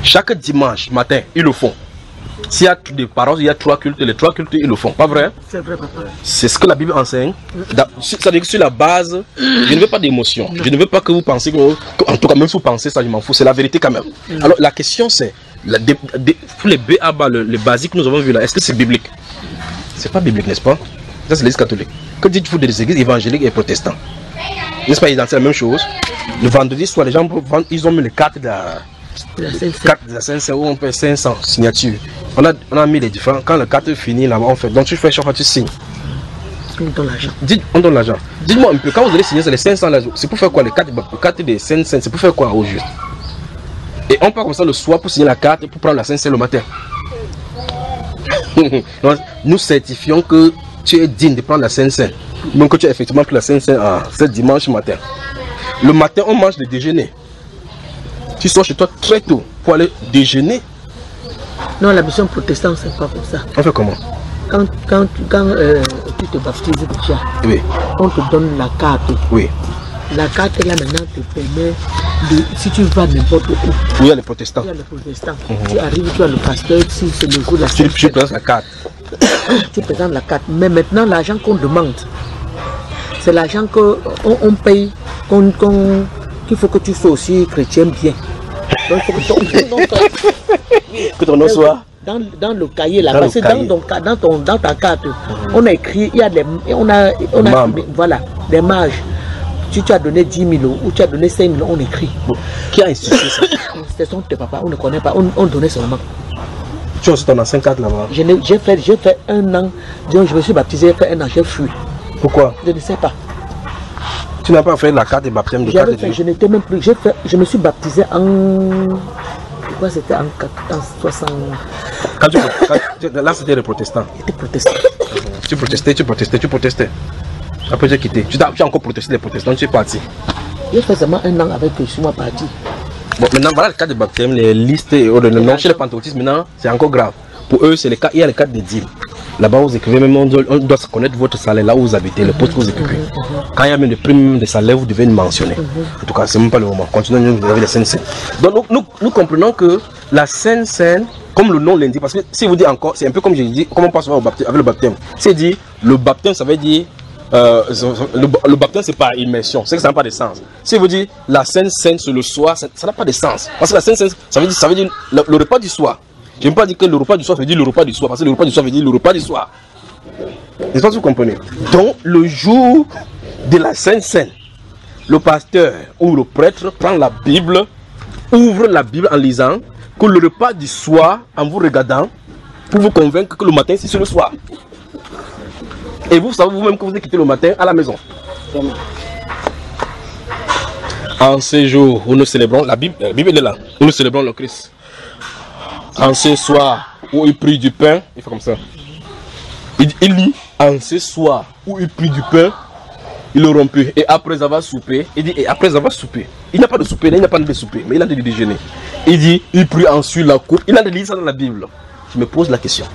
Chaque dimanche matin, ils le font. S'il y a des paroles, il y a 3 cultes, les 3 cultes, ils le font. Pas vrai? C'est vrai, papa. C'est ce que la Bible enseigne. C'est-à-dire que sur la base, je ne veux pas d'émotion. Je ne veux pas que vous pensiez en tout cas, même si vous pensez ça, je m'en fous. C'est la vérité quand même. Alors, la question c'est, pour les B.A.B.A., les basiques que nous avons vus là, est-ce que c'est biblique? C'est pas biblique, n'est-ce pas? Ça, c'est l'Église catholique. Que dites-vous des églises évangéliques et protestants? N'est-ce pas, ils dansent la même chose? Le vendredi soir, les gens ils ont mis les cartes de la Sainte-Seine où on paie 500 signatures. On a mis les différents. Quand la carte finit là-bas, on fait. Donc tu fais chaque fois, tu signes. On donne l'argent. On donne l'argent. Dites-moi un peu, quand vous allez signer, c'est les 500 là, c'est pour faire quoi? Les cartes des Sainte-Seine, c'est pour faire quoi au juste? Et on part comme ça le soir pour signer la carte et pour prendre la Sainte-Seine le matin. Donc, nous certifions que tu es digne de prendre la Sainte-Seine. Donc que tu as effectivement pris la Sainte-Seine ce dimanche matin. Le matin, on mange le déjeuner. Tu sors chez toi très tôt pour aller déjeuner.
Non, la mission protestante, c'est pas comme ça.
On fait comment?
Quand tu te baptises déjà,
Oui.
on te donne la carte.
Oui.
La carte là maintenant te permet de, si tu vas n'importe où,
Il y a les protestants.
il y a les protestants. Tu arrives, tu as le pasteur, si c'est le jour de la
Tu
Sainte-Seine,
présentes la carte.
tu présentes la carte. Mais maintenant, l'argent qu'on demande, c'est l'argent qu'on paye, qu'il faut que tu sois aussi chrétien bien. Donc, il faut
Que ton nom soit.
dans le cahier là,
Dans
parce
le
que
cahier.
dans ta carte, on a écrit, il y a des, on a
Membres.
voilà, des marges. Si tu as donné 10 000 ou tu as donné 5 000, on écrit.
Qui a institué ça?
Ce sont tes papas, on ne connaît pas, on donnait seulement.
Tu as aussi ton ancien carte là-bas.
J'ai fait un an, donc je me suis baptisé, j'ai fait un an, j'ai fui.
Pourquoi?
Je ne sais pas.
Tu n'as pas fait la carte de baptême de carte
J'avais
de
fait,
Dieu.
je n'étais même plus, je me suis baptisé en, quoi c'était en 60,
Là c'était les protestants.
j'étais protestant.
Tu protestais. Après j'ai quitté. Tu as encore protesté les protestants, tu es parti.
J'ai fait seulement un an avec je suis parti.
Bon, maintenant voilà le cas de baptême, les listes et autres. Non, chez les pentecôtistes maintenant c'est encore grave. Pour eux c'est le cas, il y a le cas des dîmes. Là-bas vous écrivez même, on doit se connaître votre salaire là où vous habitez, le poste que vous occupez. Quand il y a même des primes de salaire, vous devez le mentionner. En tout cas, c'est même pas le moment. Continuons, vous avez la Sainte Seine. Donc nous comprenons que la Sainte Seine, comme le nom l'indique, parce que si vous dites encore, c'est un peu comme j'ai dit, comment on passe au baptême, avec le baptême. C'est dit, le baptême ça veut dire, le baptême c'est par immersion, c'est que ça n'a pas de sens. Si vous dites la Sainte Seine sur le soir, ça n'a pas de sens. Parce que la Sainte Seine, ça veut dire le repas du soir. Je ne veux pas dire que le repas du soir veut dire le repas du soir, parce que le repas du soir veut dire le repas du soir. N'est-ce pas que vous comprenez? Donc, le jour de la Sainte Seine, le pasteur ou le prêtre prend la Bible, ouvre la Bible en lisant, que le repas du soir, en vous regardant, pour vous convaincre que le matin, c'est le soir. Et vous savez vous-même que vous avez quitté le matin à la maison. En ces jours où nous célébrons, la Bible elle est là, où nous célébrons le Christ. En ce soir où il prit du pain, il fait comme ça. Il lit, en ce soir où il prit du pain, il le romput. Et après avoir soupé, il dit, et après avoir soupé, il n'a pas de souper, il n'a pas de souper, mais il a de déjeuner. Il dit, il prit ensuite la coupe, il a de lire ça dans la Bible. Je me pose la question.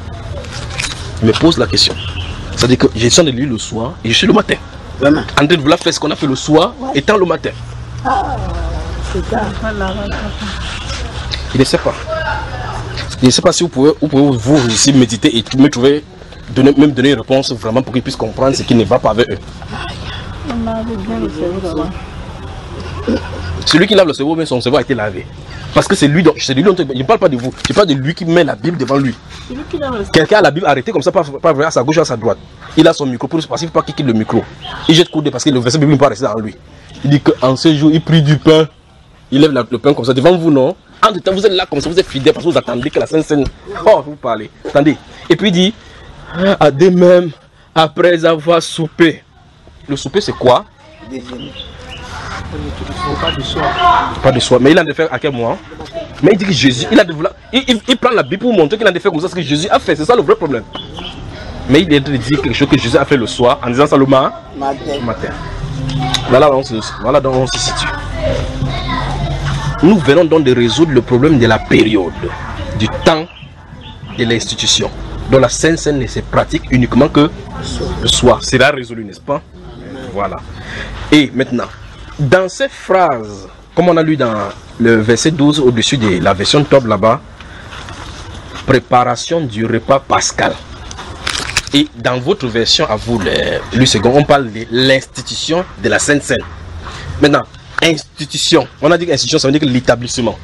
C'est-à-dire que je suis en train de lire le soir et je suis le matin.
Vraiment.
En train de vouloir faire ce qu'on a fait le soir, étant le matin. Il ne sait pas. Je ne sais pas si vous pouvez vous aussi méditer et me trouver, donner une réponse vraiment pour qu'ils puissent comprendre ce qui ne va pas avec eux. Celui qui lave le cerveau, mais son cerveau a été lavé. Parce que c'est lui dont je ne parle pas de vous, je parle de lui qui met la Bible devant lui. Quelqu'un a la Bible arrêtée comme ça, pas à sa gauche ou à sa droite. Il a son micro pour parce qu'il ne faut pas qu'il quitte le micro. Il jette coude parce que le verset biblique ne peut pas rester dans lui. Il dit qu'en ce jour, il prie du pain. Il lève le pain comme ça devant vous, non? En tout temps, vous êtes là comme ça, vous êtes fidèles parce que vous attendez que la Sainte Seine. Oh, vous parlez. Attendez. Et puis il dit, à de même, après avoir soupé. Le souper, c'est quoi? Pas de soir. Mais il a de faire à quel mois? Mais il dit que Jésus, il prend la Bible pour montrer qu'il a de faire comme ça, ce que Jésus a fait. C'est ça le vrai problème. Mais il est de dire quelque chose que Jésus a fait le soir en disant ça le matin. Voilà donc on se situe. Nous venons donc de résoudre le problème de la période, du temps de l'institution. Donc la Sainte Seine ne se pratique uniquement que le soir. C'est là résolu, n'est-ce pas? Voilà. Et maintenant, dans cette phrase, comme on a lu dans le verset 12 au-dessus de la version top là-bas, préparation du repas pascal. Et dans votre version à vous, le second, on parle de l'institution de la Sainte Seine. Maintenant, institution, on a dit institution, ça veut dire que l'établissement.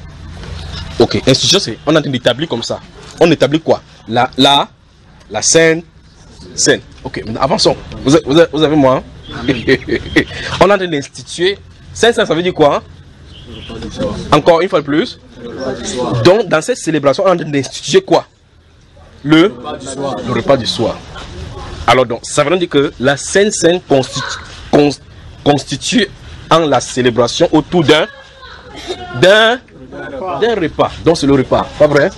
Ok, institution, c'est, on a dit l'établir comme ça. On établit quoi? La Sainte Seine. Ok, maintenant avançons. Vous avez moi? On a dit l'instituer. Sainte Seine, ça veut dire quoi? Encore une fois de plus. Donc, dans cette célébration, on a dit d'instituer quoi? Le repas du soir. Alors donc, ça veut dire que la Sainte Seine constitue en la célébration autour d'un repas. Donc c'est le repas, pas vrai?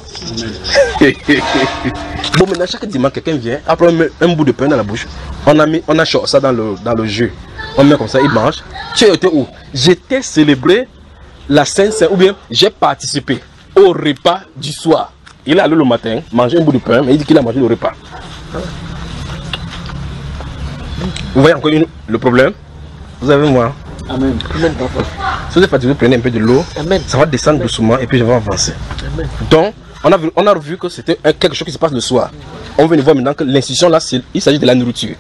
Bon, maintenant chaque dimanche quelqu'un vient, après on met un bout de pain dans la bouche, on a ça dans le jeu, on met comme ça, il mange. Tu étais où? J'étais célébré la Sainte Seine, ou bien j'ai participé au repas du soir. Il est allé le matin, manger un bout de pain, mais il dit qu'il a mangé le repas. Vous voyez encore le problème? Vous avez moi.
Amen. Amen, papa.
Si vous êtes fatigué, prenez un peu de l'eau.
Amen.
Ça va descendre doucement et puis je vais avancer.
Amen.
Donc, on a vu que c'était quelque chose qui se passe le soir. On vient de voir maintenant que l'institution là, il s'agit de la nourriture.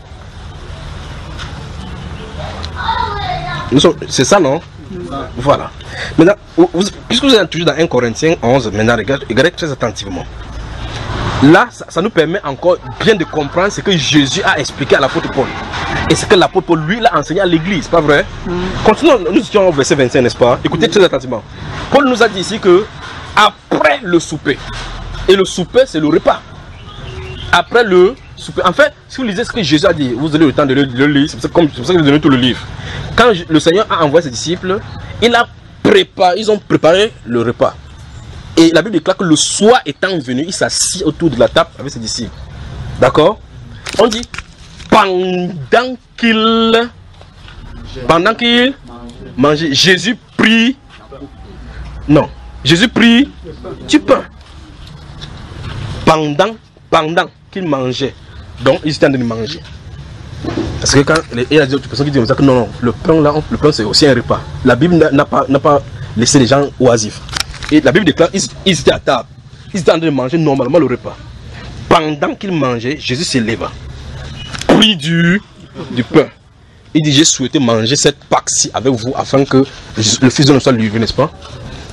C'est ça, non? Voilà. Maintenant, puisque vous êtes toujours dans 1 Corinthiens 11, maintenant regardez très attentivement. Là, ça nous permet encore bien de comprendre ce que Jésus a expliqué à l'apôtre Paul. Et ce que l'apôtre Paul, lui, l'a enseigné à l'église, pas vrai? Continuons, nous étions au verset 25, n'est-ce pas? Écoutez très attentivement. Paul nous a dit ici que après le souper, et le souper c'est le repas. Après le souper, en fait, si vous lisez ce que Jésus a dit, vous avez le temps de le lire, c'est pour ça que vous donnez tout le livre. Quand le Seigneur a envoyé ses disciples, ils ont préparé le repas. Et la Bible déclare que le soir étant venu, il s'assit autour de la table avec ses disciples. D'accord? On dit pendant qu'il mangeait, Jésus prit. Non, Jésus prit du pain. Pendant qu'il mangeait. Donc, ils étaient en train de manger. Parce que quand il y a des autres personnes qui disent que non, le pain là, le pain c'est aussi un repas. La Bible n'a pas laissé les gens oisifs. Et la Bible déclare ils étaient à table. Ils étaient en train de manger normalement le repas. Pendant qu'ils mangeaient, Jésus se leva, prit du pain. Il dit, j'ai souhaité manger cette Pâque-ci avec vous afin que le Fils de l'homme soit livré, n'est-ce pas?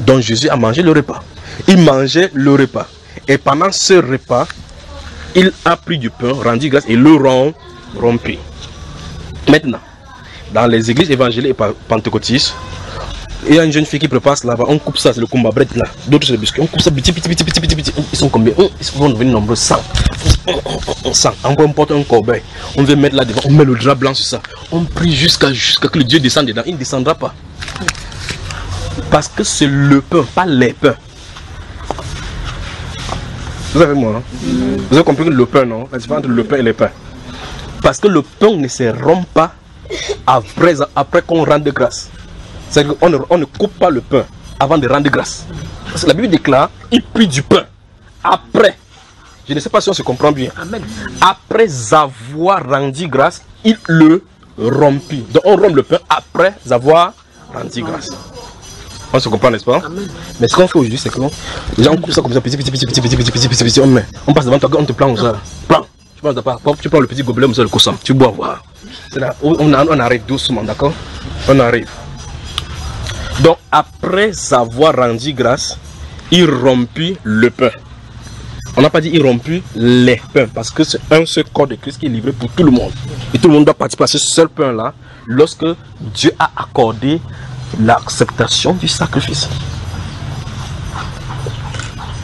Donc Jésus a mangé le repas. Il mangeait le repas. Et pendant ce repas, il a pris du pain, rendu grâce et le rompit. Maintenant, dans les églises évangéliques et pentecôtistes, il y a une jeune fille qui prépare là-bas, on coupe ça, c'est le combat bread là. D'autres c'est le biscuit, on coupe ça petit. Ils sont combien? Ils vont devenir nombreux, 100. Encore on porte un corbeil, on veut mettre là devant, on met le drap blanc sur ça. On prie jusqu'à que le Dieu descende dedans, il ne descendra pas. Parce que c'est le pain, pas les pains. Vous avez moi, hein? Vous avez compris que le pain, non? La différence entre le pain et les pains. Parce que le pain ne se rompt pas après qu'on rende grâce. C'est-à-dire qu'on ne coupe pas le pain avant de rendre grâce. Parce que la Bible déclare, il prit du pain après. Je ne sais pas si on se comprend bien.
Amen.
Après avoir rendu grâce, il le rompit. Donc on rompt le pain après avoir rendu grâce. On se comprend, n'est-ce pas?
Amen.
Mais ce qu'on fait aujourd'hui, c'est que les gens coupent ça comme ça, petit, on passe devant toi, on te prend comme ça. Prends. Tu prends le petit gobelet, le coussin, tu bois, voilà. C'est là, on arrive doucement, d'accord? On arrive. Donc, après avoir rendu grâce, il rompit le pain. On n'a pas dit il rompit les pains, parce que c'est un seul corps de Christ qui est livré pour tout le monde. Et tout le monde doit participer à ce seul pain-là, lorsque Dieu a accordé l'acceptation du sacrifice.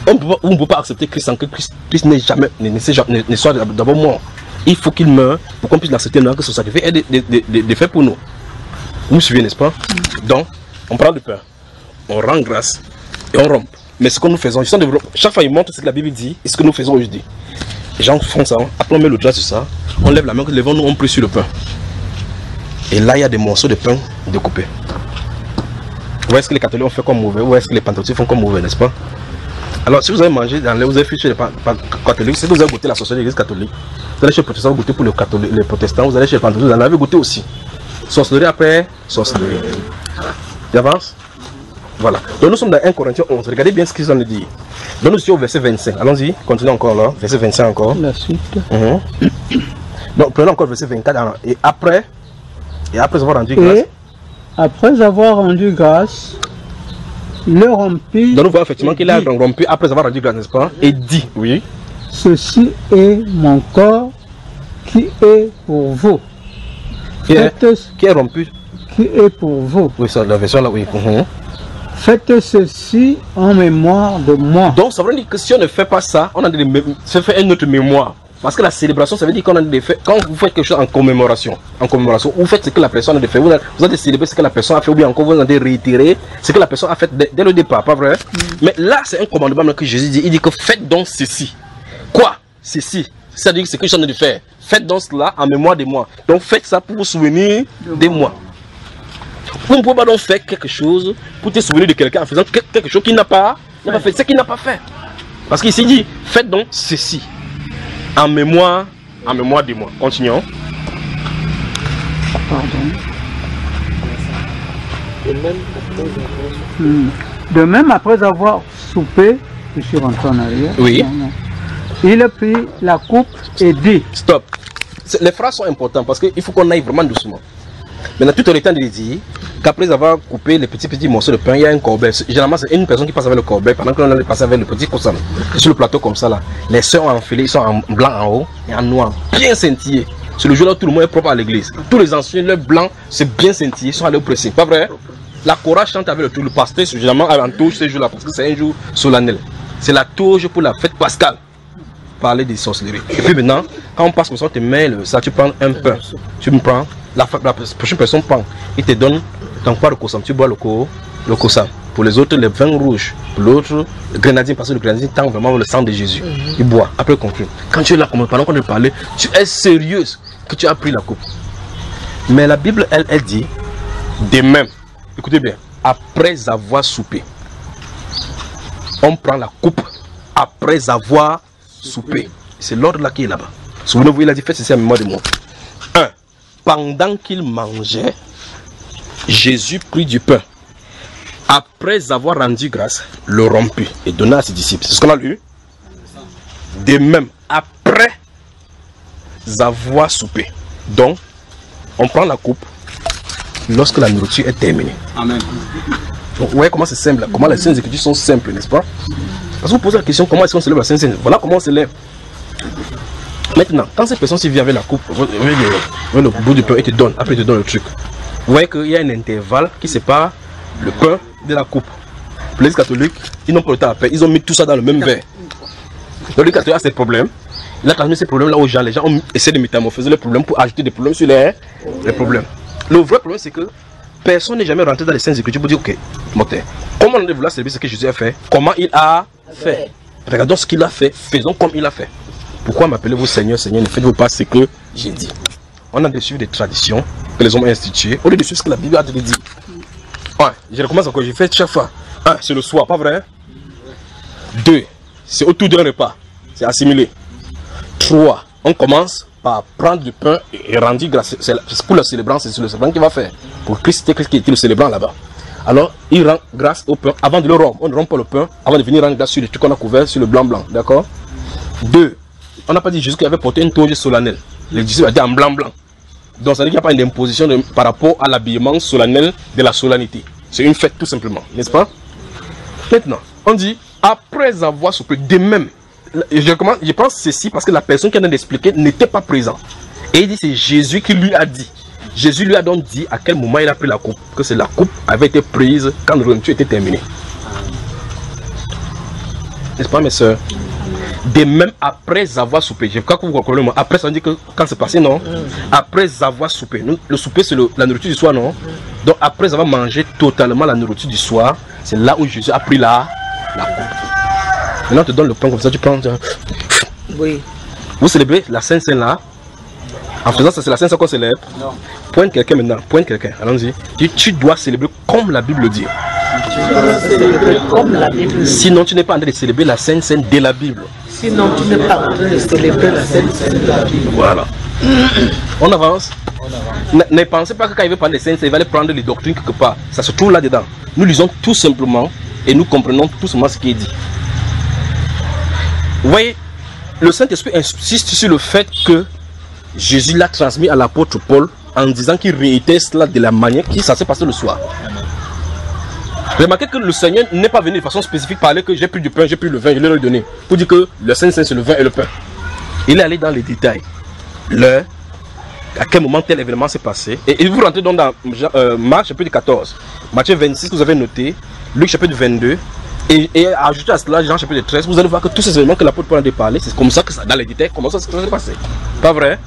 On ne peut pas accepter Christ sans que Christ ne soit d'abord mort. Il faut qu'il meure pour qu'on puisse l'accepter, que son sacrifice est de fait pour nous. Vous me suivez, n'est-ce pas? Donc, on prend le pain, on rend grâce et on rompt. Mais ce que nous faisons, chaque fois il montre ce que la Bible dit et ce que nous faisons aujourd'hui. Les gens font ça, après on met le drap sur ça, on lève la main, levons-nous, on prie sur le pain. Et là il y a des morceaux de pain découpés. Vous voyez ce que les catholiques ont fait comme mauvais, ou est-ce que les pentecôtistes font comme mauvais, n'est-ce pas? Alors si vous avez mangé, vous avez fait chez les catholiques, si vous avez goûté la sauce de l'église catholique, vous allez chez les protestants, vous goûtez pour les protestants, vous allez chez les pentecôtistes, vous en avez goûté aussi. Sorcellerie après sorcellerie. J'avance. Voilà. Donc nous sommes dans 1 Corinthiens 11. Regardez bien ce qu'ils ont dit. Donc nous sommes au verset 25. Allons-y. Continuons encore là. Verset 25 encore.
La suite.
Donc prenons encore le verset 24. Et après avoir rendu grâce.
Après avoir rendu grâce, le rompit.
Donc nous voyons effectivement qu'il a rompu après avoir rendu grâce, n'est-ce pas? Et dit, oui.
Ceci est mon corps qui est pour vous.
Qui est rompu?
Qui est pour vous.
Oui, ça, la version là, oui.
Faites ceci en mémoire de moi.
Donc ça veut dire que si on ne fait pas ça, on a fait une autre mémoire. Parce que la célébration, ça veut dire qu'on a des faits. Quand vous faites quelque chose en commémoration, vous faites ce que la personne a fait. Vous avez célébré ce que la personne a fait, ou bien encore vous avez réitéré ce que la personne a fait dès le départ, pas vrai? Mais là, c'est un commandement que Jésus dit. Il dit que faites donc ceci. Quoi? Ceci. C'est-à-dire que c'est ce que je suis en train de faire. Faites donc cela en mémoire de moi. Donc faites ça pour vous souvenir de moi. Vous ne pouvez pas donc faire quelque chose pour te souvenir de quelqu'un en faisant quelque chose qu'il n'a pas fait, ce qu'il n'a pas fait. Parce qu'il s'est dit, faites donc ceci en mémoire de moi. Continuons.
Pardon. De même, après avoir soupé, je suis rentré en arrière.
Oui.
Il a pris la coupe et dit.
Stop. Les phrases sont importantes parce qu'il faut qu'on aille vraiment doucement. Maintenant, tout en étant de dire qu'après avoir coupé les petits morceaux de pain, il y a un corbeil. Généralement, c'est une personne qui passe avec le corbeil pendant que l'on allait passer avec le petit coussin. Sur le plateau comme ça là, les sœurs ont enfilé, ils sont en blanc en haut et en noir, bien scintillés. C'est le jour là où tout le monde est propre à l'église. Tous les anciens, le blanc, c'est bien scintillé, ils sont allés au pressing. Pas vrai? La chorale chante avec le pasteur, généralement en touche ce jour là parce que c'est un jour solennel. C'est la touche pour la fête pascale. Parler des sorcelleries. Et puis maintenant, quand on passe comme ça, tu mets ça, tu prends un pain. Tu me prends, la prochaine personne prend. Il te donne ton quoi de kosam. Tu bois le kosam. Pour les autres, le vin rouge. Pour l'autre, le grenadine, parce que le grenadine tend vraiment le sang de Jésus. Il boit. Après, il conclut. Quand tu es là, pendant qu'on te parlait, tu es sérieuse que tu as pris la coupe. Mais la Bible, elle dit, de même, écoutez bien, après avoir soupé, on prend la coupe après avoir soupé. C'est l'ordre là qui est là-bas. Souvenez-vous, il a dit, faites ceci à mémoire de moi. 1. Pendant qu'il mangeait, Jésus prit du pain. Après avoir rendu grâce, le rompit et donna à ses disciples. C'est ce qu'on a lu. De même, après avoir soupé. Donc, on prend la coupe lorsque la nourriture est terminée. Amen. Donc, vous voyez comment c'est simple, comment les Saintes Écritures sont simples, n'est-ce pas? Parce que vous posez la question, comment est-ce qu'on célèbre la Sainte Seine? Voilà comment on célèbre. Maintenant, quand cette personne s'y vient avec la coupe, avec le bout du pain, il te donne, après il te donne le truc. Vous voyez qu'il y a un intervalle qui sépare le pain de la coupe. Pour les catholiques, ils n'ont pas le temps à faire, ils ont mis tout ça dans le même verre. Donc le catholique a ces problèmes. Il a transmis ces problèmes là aux gens. Les gens ont essayé de métamorphoser les problèmes pour ajouter des problèmes sur les problèmes. Le vrai problème, c'est que personne n'est jamais rentré dans les Saintes Écritures pour dire, ok, moteur, comment on devait vouloir célébrer ce que Jésus a fait? Comment il a fait? Regardons ce qu'il a fait, faisons comme il a fait. Pourquoi m'appelez-vous Seigneur, Seigneur, ne faites-vous pas ce que j'ai dit? On a de suivre des traditions que les hommes ont instituées, au lieu de suivre ce que la Bible a dit. Ouais, je recommence encore, j'ai fait chaque fois. 1, c'est le soir, pas vrai? 2, c'est autour d'un repas, c'est assimilé. 3, on commence par prendre du pain et rendre grâce. C'est pour le célébrant, c'est le célébrant qui va faire. Pour Christ qui était le célébrant là-bas. Alors, il rend grâce au pain avant de le rompre. On ne rompt pas le pain avant de venir rendre grâce sur les trucs qu'on a couverts sur le blanc. D'accord? 2, on n'a pas dit Jésus qui avait porté une toge solennelle. Les disciples a dit en blanc. Donc, ça veut dire qu'il n'y a pas une imposition par rapport à l'habillement solennel de la solennité. C'est une fête tout simplement, n'est-ce pas? Maintenant, on dit après avoir soupé, de même. Je pense ceci parce que la personne qui vient d'expliquer n'était pas présente. Et il dit c'est Jésus qui lui a dit. Jésus lui a donc dit à quel moment il a pris la coupe. Que c'est la coupe avait été prise quand le repas était terminé. N'est-ce pas mes soeurs? De même après avoir soupé. Je crois que vous comprenez le mot. Après ça veut dire que quand c'est passé, non? Après avoir soupé. Le souper c'est la nourriture du soir, non? Donc après avoir mangé totalement la nourriture du soir, c'est là où Jésus a pris la coupe. Maintenant, on te donne le pain comme ça, tu prends.
Oui.
Vous célébrez la Sainte Seine là. En faisant ça, c'est la Sainte Seine qu'on célèbre. Non. Pointe quelqu'un maintenant, pointe quelqu'un. Allons-y. Tu dois célébrer comme la Bible dit. Sinon, tu n'es pas en train de célébrer la Sainte Seine de la Bible.
Sinon, tu n'es pas en train de célébrer la Sainte Seine de la Bible.
Voilà. On avance. Ne pensez pas que quand il veut parler de Sainte Seine, il va aller prendre les doctrines quelque part. Ça se trouve là-dedans. Nous lisons tout simplement et nous comprenons tout simplement ce qui est dit. Vous voyez, le Saint-Esprit insiste sur le fait que Jésus l'a transmis à l'apôtre Paul en disant qu'il réitère cela de la manière qui ça s'est passé le soir. Remarquez que le Seigneur n'est pas venu de façon spécifique parler que j'ai pris du pain, j'ai pris le vin, je l'ai donné. Pour dire que le Saint-Saint c'est le vin et le pain. Il est allé dans les détails. L'heure, à quel moment tel événement s'est passé. Et vous rentrez donc dans Marc chapitre 14, Matthieu 26 que vous avez noté, Luc chapitre 22. Et ajouter à cela Jean chapitre 13, vous allez voir que tous ces éléments que l'apôtre Paul a parlé, c'est comme ça que ça, dans les détails, comment ça s'est passé. Pas vrai?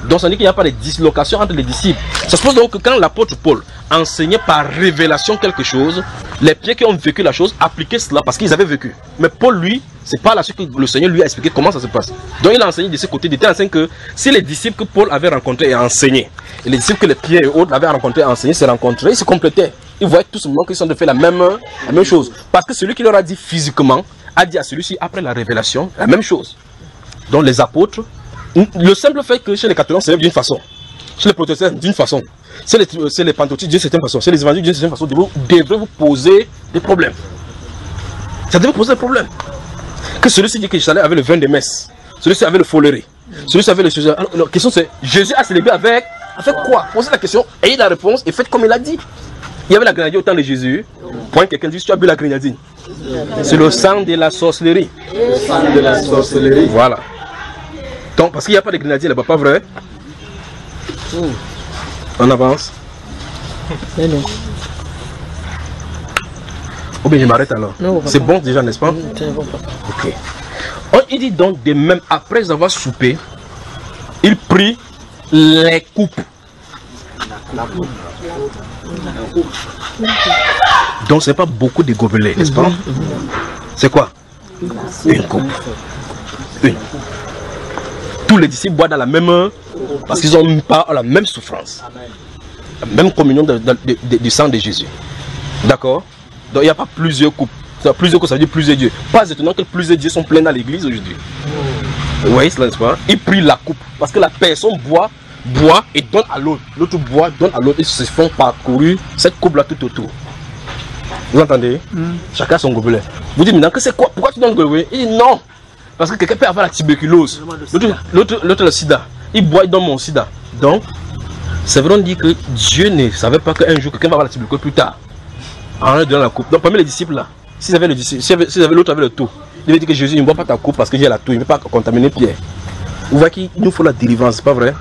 Donc ça dit qu'il n'y a pas de dislocation entre les disciples. Ça suppose donc que quand l'apôtre Paul enseignait par révélation quelque chose, les pieds qui ont vécu la chose appliquaient cela parce qu'ils avaient vécu. Mais Paul, lui, c'est pas là-dessus que le Seigneur lui a expliqué comment ça se passe. Donc il a enseigné de ce côté, il était enseigné que si les disciples que Paul avait rencontrés et enseignés, et les disciples que les pieds et autres avaient rencontrés et enseignés se rencontraient, ils se complétaient. Ils voyaient tout simplement qu'ils sont de faire la même chose. Parce que celui qui leur a dit physiquement, a dit à celui-ci après la révélation la même chose. Donc les apôtres, le simple fait que chez les catholiques, c'est d'une façon. Chez les protestants, d'une façon. Chez les pentecôtistes, d'une certaine façon. Chez les évangéliques, d'une certaine façon. Vous devrez vous poser des problèmes. Ça devait poser des problèmes. Que celui-ci dit que Jésus avait le vin de messe. Celui-ci avait le foléré. Celui-ci avait le sujet. La question c'est, Jésus a célébré avec quoi? Posez la question, ayez la réponse et faites comme il a dit. Il y avait la grenadine au temps de Jésus. Point quelqu'un dit, tu as bu la grenadine. C'est le sang de la sorcellerie.
Le sang de la sorcellerie.
Voilà. Donc, parce qu'il n'y a pas de grenadier là-bas, pas vrai? On avance. Ou bien je m'arrête alors. C'est bon déjà, n'est-ce pas? Ok. Il dit donc de même, après avoir soupé, il prit les coupes. Donc ce n'est pas beaucoup de gobelets, n'est-ce pas? C'est quoi? Une coupe. Une. Tous les disciples boivent dans la même, parce qu'ils n'ont pas la même souffrance, la même communion du sang de Jésus. D'accord? Donc il n'y a pas plusieurs coupes. Plusieurs coupes, ça veut dire plusieurs dieux. Pas étonnant que plusieurs dieux sont pleins dans l'église aujourd'hui. Vous voyez cela, n'est-ce pas? Il prit la coupe parce que la personne boit et donne à l'autre. L'autre boit, donne à l'autre. Ils se font parcourir cette coupe-là tout autour. Vous entendez? Chacun son gobelet. Vous dites maintenant que c'est quoi? Pourquoi tu donnes le gobelet? Il dit non. Parce que quelqu'un peut avoir la tuberculose. L'autre le sida. Il boit, il donne mon sida. Donc, c'est vrai, on dit que Dieu ne savait pas qu'un jour quelqu'un va avoir la tuberculose plus tard. En donnant la coupe. Donc, parmi les disciples là, s'ils avaient l'autre avait le taux, il avait dit que Jésus ne boit pas ta coupe parce que j'ai la toux, il ne veut pas contaminer Pierre. Vous voyez qu'il nous faut la délivrance, c'est pas vrai?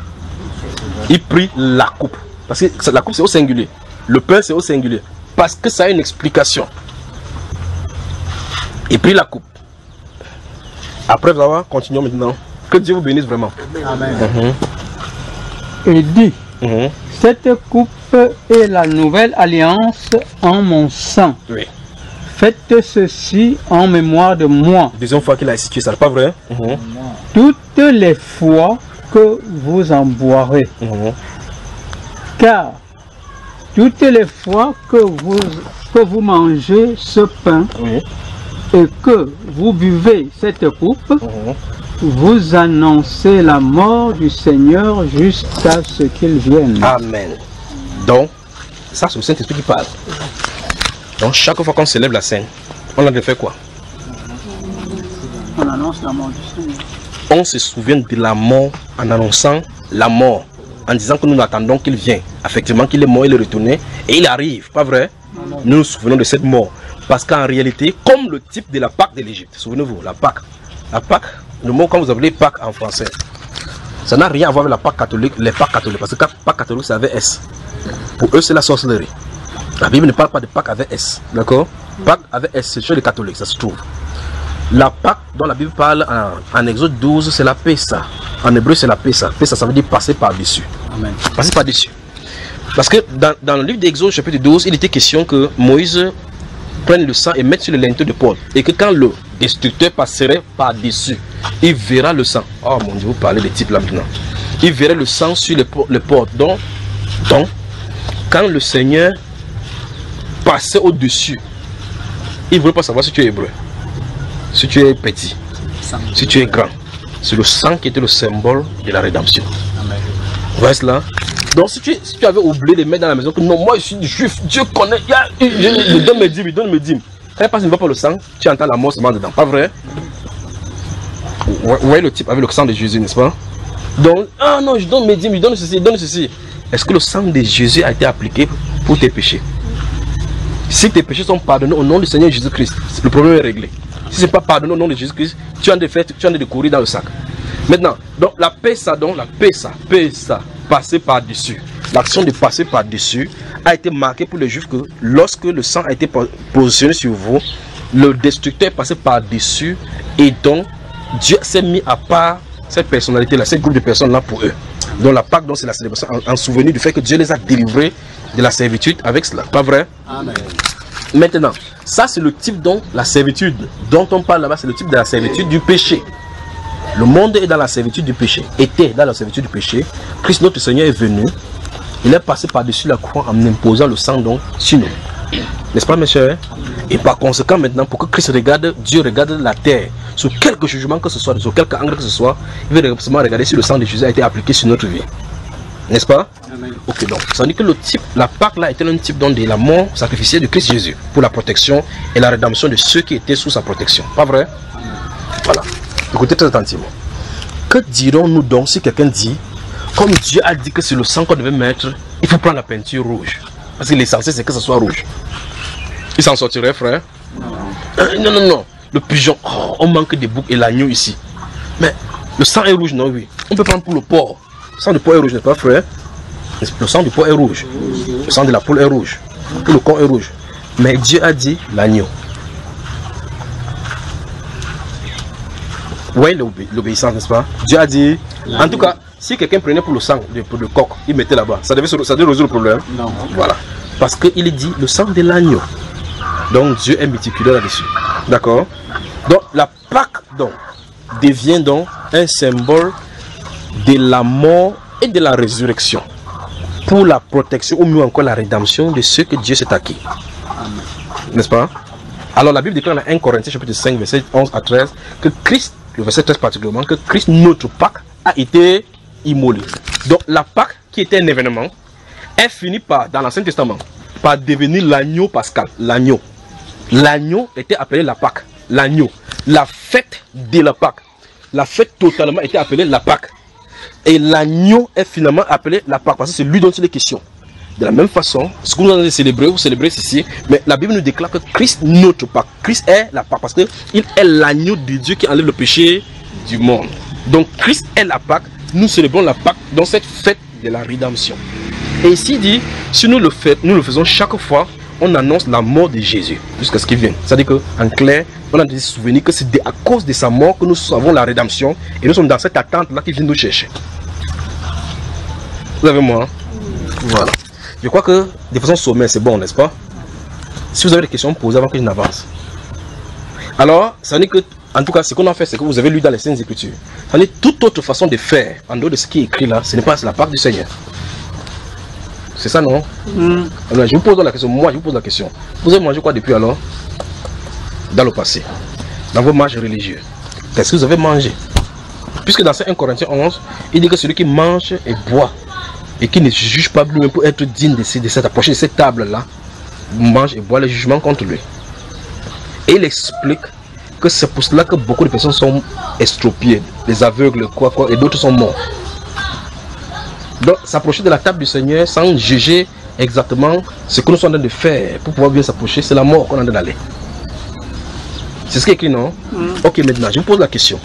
Il prit la coupe. Parce que la coupe c'est au singulier. Le pain c'est au singulier. Parce que ça a une explication. Il prit la coupe. Après avoir continué maintenant. Que Dieu vous bénisse vraiment. Amen.
Et dit, cette coupe est la nouvelle alliance en mon sang.
Oui.
Faites ceci en mémoire de moi.
Deuxième fois qu'il a situé ça, c'est pas vrai?
Toutes les fois que vous en boirez. Car toutes les fois que vous mangez ce pain et que vous buvez cette coupe, vous annoncez la mort du Seigneur jusqu'à ce qu'il vienne.
Amen. Donc, ça c'est le Saint-Esprit qui parle. Donc, chaque fois qu'on célèbre la scène, on a de faire quoi?
On annonce la mort du Seigneur.
On se souvient de la mort en annonçant la mort, en disant que nous attendons qu'il vienne. Effectivement, qu'il est mort, il est retourné et il arrive, pas vrai? Nous nous souvenons de cette mort. Parce qu'en réalité, comme le type de la Pâque de l'Égypte, souvenez-vous, la Pâque, le mot quand vous appelez Pâque en français, ça n'a rien à voir avec la Pâque catholique, les Pâques catholiques, parce que Pâque catholique c'est avec S. Pour eux c'est la sorcellerie. La Bible ne parle pas de Pâque avec S, d'accord? Pâque avec S, c'est chez les catholiques, ça se trouve. La Pâque dont la Bible parle en Exode 12, c'est la Pessa. En hébreu c'est la Pessa. Pessa ça veut dire passer par-dessus. Amen. Passer par-dessus. Parce que dans le livre d'Exode chapitre 12, il était question que Moïse prenne le sang et mette sur le linteau de Paul. Et que quand le destructeur passerait par-dessus, il verra le sang. Oh mon Dieu, vous parlez des types là maintenant. Il verrait le sang sur les portes. Donc, quand le Seigneur passait au-dessus, il ne voulait pas savoir si tu es hébreu, si tu es petit, si tu es grand. C'est le sang qui était le symbole de la rédemption. Amen. Vous voyez cela? Donc si tu avais oublié de mettre dans la maison que non, moi je suis juif, Dieu connaît, il donne mes dîmes, il donne mes dîmes. Quand il passe, il ne va pas le sang, tu entends la mort seulement dedans, pas vrai? Vous voyez le type avec le sang de Jésus, n'est-ce pas? Donc, ah non, je donne mes dîmes, je donne ceci, je donne ceci. Est-ce que le sang de Jésus a été appliqué pour tes péchés? Si tes péchés sont pardonnés au nom du Seigneur Jésus-Christ, le problème est réglé. Si ce n'est pas pardonné au nom de Jésus-Christ, tu as de courir dans le sac. Maintenant, donc la Pessa, passer par-dessus. L'action de passer par-dessus a été marquée pour les Juifs que lorsque le sang a été positionné sur vous, le destructeur est passé par-dessus et donc Dieu s'est mis à part cette personnalité-là, ce groupe de personnes-là pour eux. Donc la Pâque, c'est la célébration en souvenir du fait que Dieu les a délivrés de la servitude avec cela. Pas vrai? Amen. Maintenant, ça c'est le type dont la servitude dont on parle là-bas, c'est le type de la servitude du péché. Le monde est dans la servitude du péché, était dans la servitude du péché. Christ notre Seigneur est venu, il est passé par-dessus la croix en imposant le sang donc sur nous. N'est-ce pas mes chers? Et par conséquent maintenant, pour que Christ regarde, Dieu regarde la terre, sur quelque jugement que ce soit, sur quelque angle que ce soit, il veut simplement regarder si le sang de Jésus a été appliqué sur notre vie. N'est-ce pas? Amen. Ok, donc ça veut dire que le type, la Pâque là était un type donc de la mort sacrificielle de Christ Jésus pour la protection et la rédemption de ceux qui étaient sous sa protection. Pas vrai? Amen. Voilà. Écoutez très attentivement. Que dirons-nous donc si quelqu'un dit, comme Dieu a dit que c'est le sang qu'on devait mettre, il faut prendre la peinture rouge? Parce que l'essentiel c'est que ce soit rouge. Il s'en sortirait, frère? Non. Le pigeon, oh, on manque des boucs et l'agneau ici. Mais le sang est rouge, non, oui. On peut prendre pour le porc. Le sang du porc est rouge, n'est-ce pas, frère? Le sang du porc est rouge. Le sang de la poule est rouge. Le con est rouge. Mais Dieu a dit l'agneau. Oui, l'obéissance, n'est-ce pas? Dieu a dit, en tout cas, si quelqu'un prenait pour le sang, pour le coq, il mettait là-bas, ça devait résoudre le problème. Non. Voilà. Parce qu'il dit le sang de l'agneau. Donc Dieu est méticuleux là-dessus. D'accord? Donc la Pâque donc, devient donc un symbole de la mort et de la résurrection. Pour la protection, ou mieux encore la rédemption de ceux que Dieu s'est acquis. N'est-ce pas? Alors la Bible déclare dans 1 Corinthiens chapitre 5, verset 11 à 13, que Christ, le verset 13 particulièrement, que Christ, notre Pâque, a été immolé. Donc la Pâque, qui était un événement, est fini par, dans l'Ancien Testament, par devenir l'agneau pascal. L'agneau. L'agneau était appelé la Pâque. L'agneau. La fête de la Pâque. La fête totalement était appelée la Pâque. Et l'agneau est finalement appelé la Pâque parce que c'est lui dont il est question. De la même façon, ce que nous allons célébrer, vous célébrez ceci, mais la Bible nous déclare que Christ, notre Pâque, Christ est la Pâque parce qu'il est l'agneau de Dieu qui enlève le péché du monde. Donc Christ est la Pâque, nous célébrons la Pâque dans cette fête de la rédemption. Et ici dit, si nous le faisons chaque fois, on annonce la mort de Jésus jusqu'à ce qu'il vienne. C'est-à-dire qu'en clair, on a des souvenirs que c'est à cause de sa mort que nous avons la rédemption et nous sommes dans cette attente-là qu'il vient nous chercher. Vous avez moi? Voilà. Je crois que de façon sommaire, c'est bon, n'est-ce pas? Si vous avez des questions, posez avant que je n'avance. Alors, ça veut dire que, en tout cas, ce qu'on a fait, c'est que vous avez lu dans les Saintes Écritures. Ça veut dire toute autre façon de faire, en dehors de ce qui est écrit là, ce n'est pas la Pâque du Seigneur. C'est ça, non? Alors, je vous pose la question. Moi, je vous pose la question. Vous avez mangé quoi depuis alors? Dans le passé. Dans vos marches religieuses. Qu'est-ce que vous avez mangé? Puisque dans 1 Corinthiens 11, il dit que celui qui mange et boit et qui ne se juge pas lui-même pour être digne de cette approche de cette table-là, mange et boit le jugement contre lui. Et il explique que c'est pour cela que beaucoup de personnes sont estropiées, des aveugles, quoi, et d'autres sont morts. Donc, s'approcher de la table du Seigneur sans juger exactement ce que nous sommes en train de faire pour pouvoir bien s'approcher, c'est la mort qu'on est en train d'aller. C'est ce qui est écrit, non? Ok, maintenant, je vous pose la question.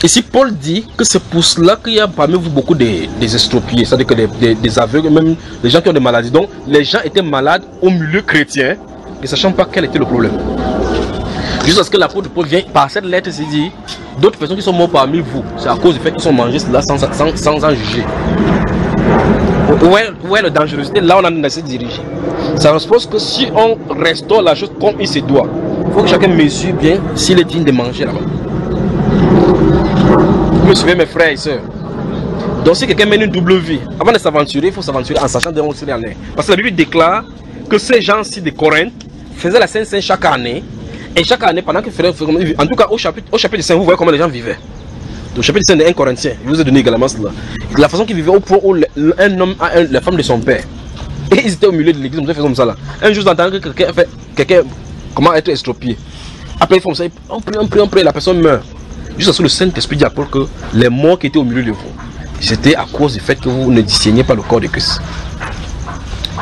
Ici, Paul dit que c'est pour cela qu'il y a parmi vous beaucoup des estropiés, c'est-à-dire que des aveugles, même des gens qui ont des maladies. Donc, les gens étaient malades au milieu chrétien, ne sachant pas quel était le problème. Jusqu'à ce que l'apôtre Paul vient par cette lettre, il dit d'autres personnes qui sont mortes parmi vous, c'est à cause du fait qu'ils sont mangés cela sans en juger. Où est la dangerosité? Là, on a essayé de diriger. Ça suppose que si on restaure la chose comme il se doit, il faut que chacun mesure bien s'il est digne de manger là-bas. Vous me suivez, mes frères et sœurs? Donc, si quelqu'un mène une double vie, avant de s'aventurer, il faut s'aventurer en sachant de où il en est. Parce que la Bible déclare que ces gens-ci de Corinthe faisaient la Sainte-Sainte chaque année. Et chaque année, pendant qu'ils faisaient, en tout cas au chapitre 5, vous voyez comment les gens vivaient. Au chapitre 5 de 1 Corinthiens, je vous ai donné également cela. La façon qu'ils vivaient au point où un homme a la femme de son père. Et ils étaient au milieu de l'église, ils faisaient comme ça là. Un jour, j'entends que quelqu'un comment être estropié. Après, ils font ça, on prie, la personne meurt. Juste parce que le Saint-Esprit dit à Paul que les morts qui étaient au milieu de vous, c'était à cause du fait que vous ne discerniez pas le corps de Christ.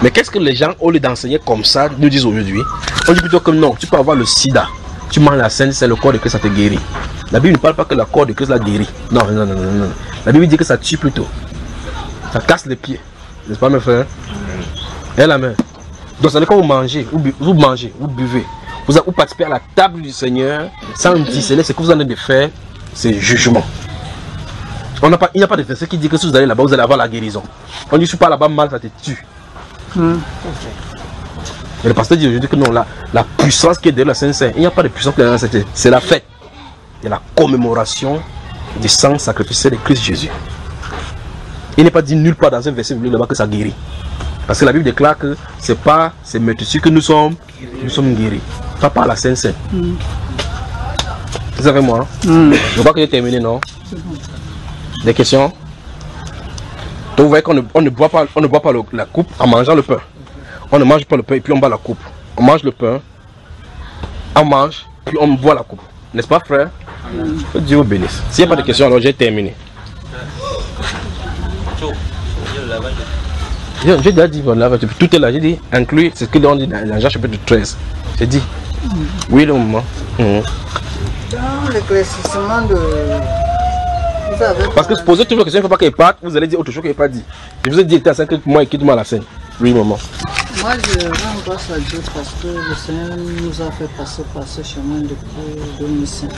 Mais qu'est-ce que les gens, au lieu d'enseigner comme ça, nous disent aujourd'hui? On dit plutôt que non, tu peux avoir le sida, tu manges la scène, c'est le corps de Christ, ça te guérit. La Bible ne parle pas que le corps de Christ la guérit. Non. La Bible dit que ça tue plutôt. Ça casse les pieds. N'est-ce pas mes frères? Et la main. Donc ça veut dire quand vous mangez, vous buvez, vous participez à la table du Seigneur sans discerner ce que vous en avez de faire, c'est jugement. Il n'y a pas de verset qui dit que si vous allez là-bas, vous allez avoir la guérison. On dit si tu pars là-bas mal, ça te tue. Et le pasteur dit aujourd'hui que non, la puissance qui est derrière la Saint-Saint, il n'y a pas de puissance qui est derrière la Saint-Saint. C'est la fête. C'est la commémoration du sang sacrificiel de Christ Jésus. Il n'est pas dit nulle part dans un verset biblique là-bas que ça guérit. Parce que la Bible déclare que c'est pas ces meurtrissures que nous sommes guéris. Pas par la Saint-Saint. C'est avec moi. Je crois que j'ai terminé, non? Des questions? Donc vous voyez qu'on ne boit pas la coupe en mangeant le pain. On ne mange pas le pain et puis on boit la coupe. On mange le pain, on mange, puis on boit la coupe. N'est-ce pas, frère? Que Dieu vous bénisse. S'il n'y a pas de questions, alors j'ai terminé. J'ai déjà dit, tout est là, j'ai dit, inclus, c'est ce que l'on dit dans Jean chapitre 13. J'ai dit, oui, le moment.
Dans l'éclaircissement de...
Parce que poser toutes les questions, il ne faut pas qu'elle parte, vous allez dire autre chose qu'elle n'a pas dit. Je vous ai dit, il était à 5 mois et quitte-moi la scène. Oui, maman.
Moi, je rends grâce à Dieu parce que le Seigneur nous a fait passer par ce chemin depuis 2005.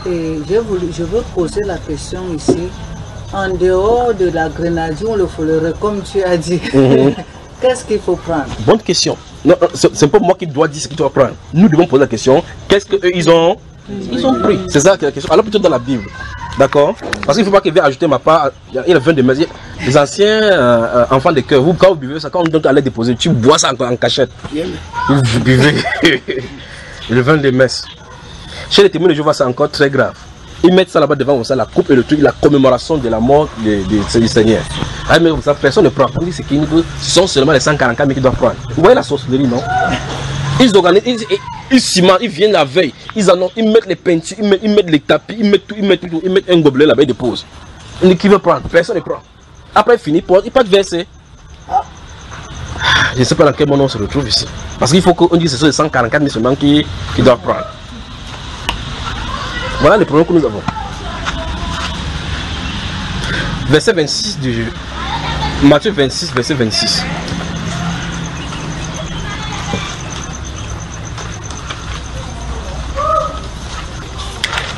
Et je veux poser la question ici, en dehors de la grenadine ou le foleret, comme tu as dit, qu'est-ce qu'il faut prendre?
Bonne question. Non, c'est pas moi qui dois dire ce qu'il doit prendre. Nous devons poser la question, qu'est-ce qu'eux ils ont pris? C'est ça la question. Alors plutôt dans la Bible. D'accord? Parce qu'il ne faut pas qu'il vienne ajouter ma part. Il y a le vin de messe. Les anciens enfants de cœur, vous, quand vous buvez ça, quand on donne à aller déposer, tu bois ça en cachette. Vous buvez le vin de messe. Chez les témoins de Jéhovah, c'est encore très grave. Ils mettent ça là-bas devant ça, la coupe et le truc, la commémoration de la mort du Seigneur. Ah, mais ça, personne ne prend. On dit ce sont seulement les 144 mais qui doivent prendre. Vous voyez la sorcellerie, non? Ils organisent, ils cimentent, ils viennent la veille, ils mettent les peintures, ils mettent les tapis, ils mettent tout, ils mettent un gobelet là-bas, ils déposent. Qui veut prendre? Personne ne prend. Après, fini, il n'y a pas de verset. Je ne sais pas dans quel moment on se retrouve ici. Parce qu'il faut qu'on dise que ce sont les 144 000 seulement qui doivent prendre. Voilà les problèmes que nous avons. Verset 26 du Matthieu 26, verset 26.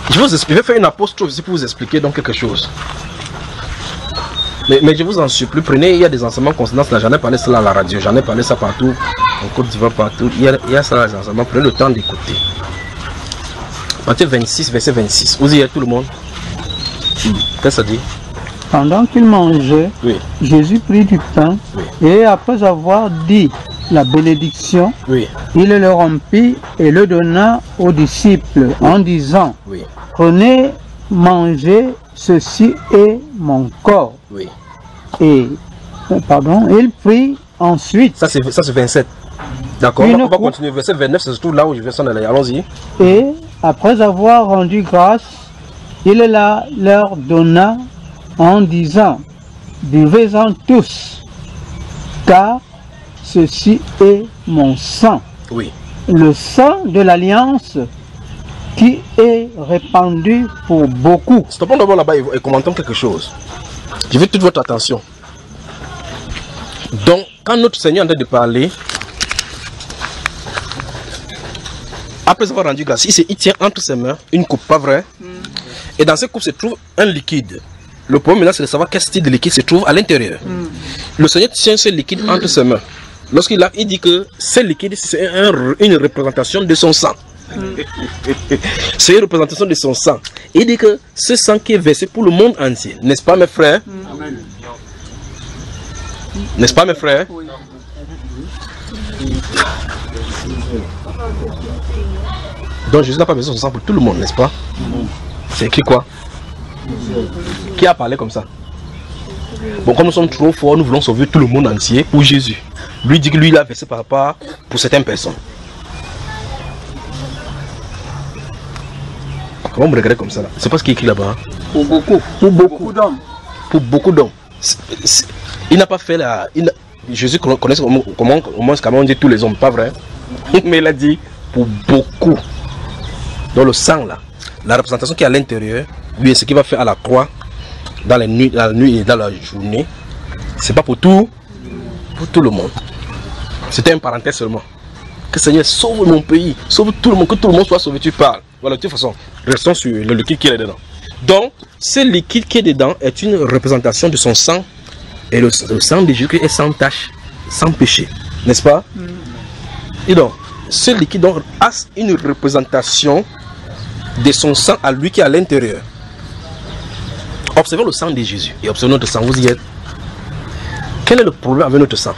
Je vais faire une apostrophe ici pour vous expliquer donc quelque chose. Mais je vous en supplie, prenez, il y a des enseignements concernant cela, j'en ai parlé cela à la radio, j'en ai parlé ça partout, en Côte d'Ivoire partout, il y a ça les enseignements, prenez le temps d'écouter. Matthieu 26, verset 26, vous y êtes tout le monde? Qu'est-ce que ça dit?
Pendant qu'il mangeait, Jésus prit du pain et après avoir dit la bénédiction, il le rompit et le donna aux disciples en disant, prenez, mangez, ceci est mon corps. Et, il prit ensuite. Ça c'est 27. D'accord, on va continuer. Verset 29, c'est surtout là où je vais s'en aller. Allons-y. Et après avoir rendu grâce, il leur donna en disant, buvez-en tous, car ceci est mon sang. Le sang de l'alliance qui est répandu pour beaucoup. Stoppons d'abord là-bas et commentons quelque chose. Je veux toute votre attention. Donc, quand notre Seigneur est en train de parler, après avoir rendu grâce, il tient entre ses mains une coupe, pas vrai? Et dans cette coupe se trouve un liquide. Le problème maintenant, c'est de savoir quel style de liquide se trouve à l'intérieur. Le Seigneur tient ce liquide entre ses mains. Lorsqu'il dit que ce liquide, c'est une représentation de son sang. C'est une représentation de son sang. Il dit que ce sang qui est versé pour le monde entier. N'est-ce pas, mes frères? N'est-ce pas, mes frères? Donc Jésus n'a pas besoin de son sang pour tout le monde, n'est-ce pas? C'est écrit quoi? Qui a parlé comme ça? Bon, comme nous sommes trop forts, nous voulons sauver tout le monde entier pour Jésus. Lui dit que lui il a versé par rapport pour certaines personnes. Comment me regardez comme ça là? C'est pas ce qui est écrit là-bas. Hein? Pour beaucoup. Pour beaucoup d'hommes.
Pour beaucoup d'hommes. Il n'a pas fait la... Jésus connaît comment on dit tous les hommes, pas vrai? Mais il a dit pour beaucoup. Dans le sang là, la représentation qui est à l'intérieur, lui, ce qu'il va faire à la croix, dans la nuit et dans la journée, c'est pas pour tout le monde. C'était une parenthèse seulement. Que Seigneur sauve mon pays, sauve tout le monde, que tout le monde soit sauvé, tu parles. Voilà, de toute façon, restons sur le liquide qui est dedans. Donc, ce liquide qui est dedans est une représentation de son sang. Et le sang de Jésus est sans tache, sans péché. N'est-ce pas? Et donc, ce liquide donc, a une représentation de son sang à lui qui est à l'intérieur. Observez le sang de Jésus et observez notre sang. Vous y êtes. Quel est le problème avec notre sang?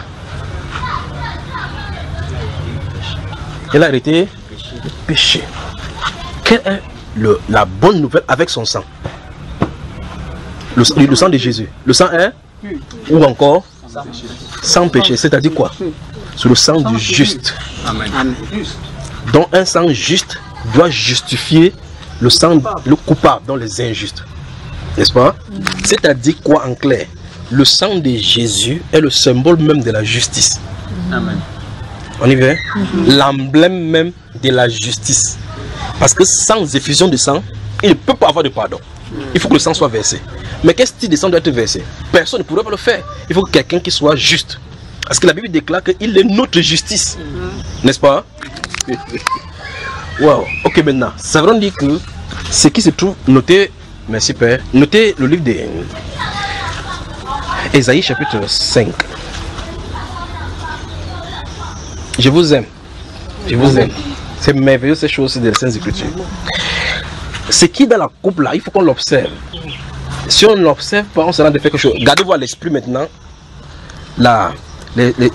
Il a arrêté le péché. Quelle est la bonne nouvelle avec son sang? Le sang de Jésus. Le sang est ou encore sans péché. C'est-à-dire quoi? C'est le sang du juste.
Amen.
Donc un sang juste doit justifier le sang, le coupable dans les injustes. N'est-ce pas? C'est-à-dire quoi en clair? Le sang de Jésus est le symbole même de la justice.
Amen.
On y va? L'emblème même de la justice. Parce que sans effusion de sang, il ne peut pas avoir de pardon. Il faut que le sang soit versé. Mais quel style de sang doit être versé? Personne ne pourrait pas le faire. Il faut que quelqu'un qui soit juste. Parce que la Bible déclare qu'il est notre justice. N'est-ce pas? Wow. Ok, maintenant, ça veut dire que ce qui se trouve noté, merci Père, notez le livre d'Ésaïe chapitre 5. Je vous aime. Je vous aime. C'est merveilleux ces choses de la Sainte Écriture. Ce qui est dans la coupe là, il faut qu'on l'observe. Si on ne l'observe pas, on se rend de faire quelque chose. Gardez-vous à l'esprit maintenant.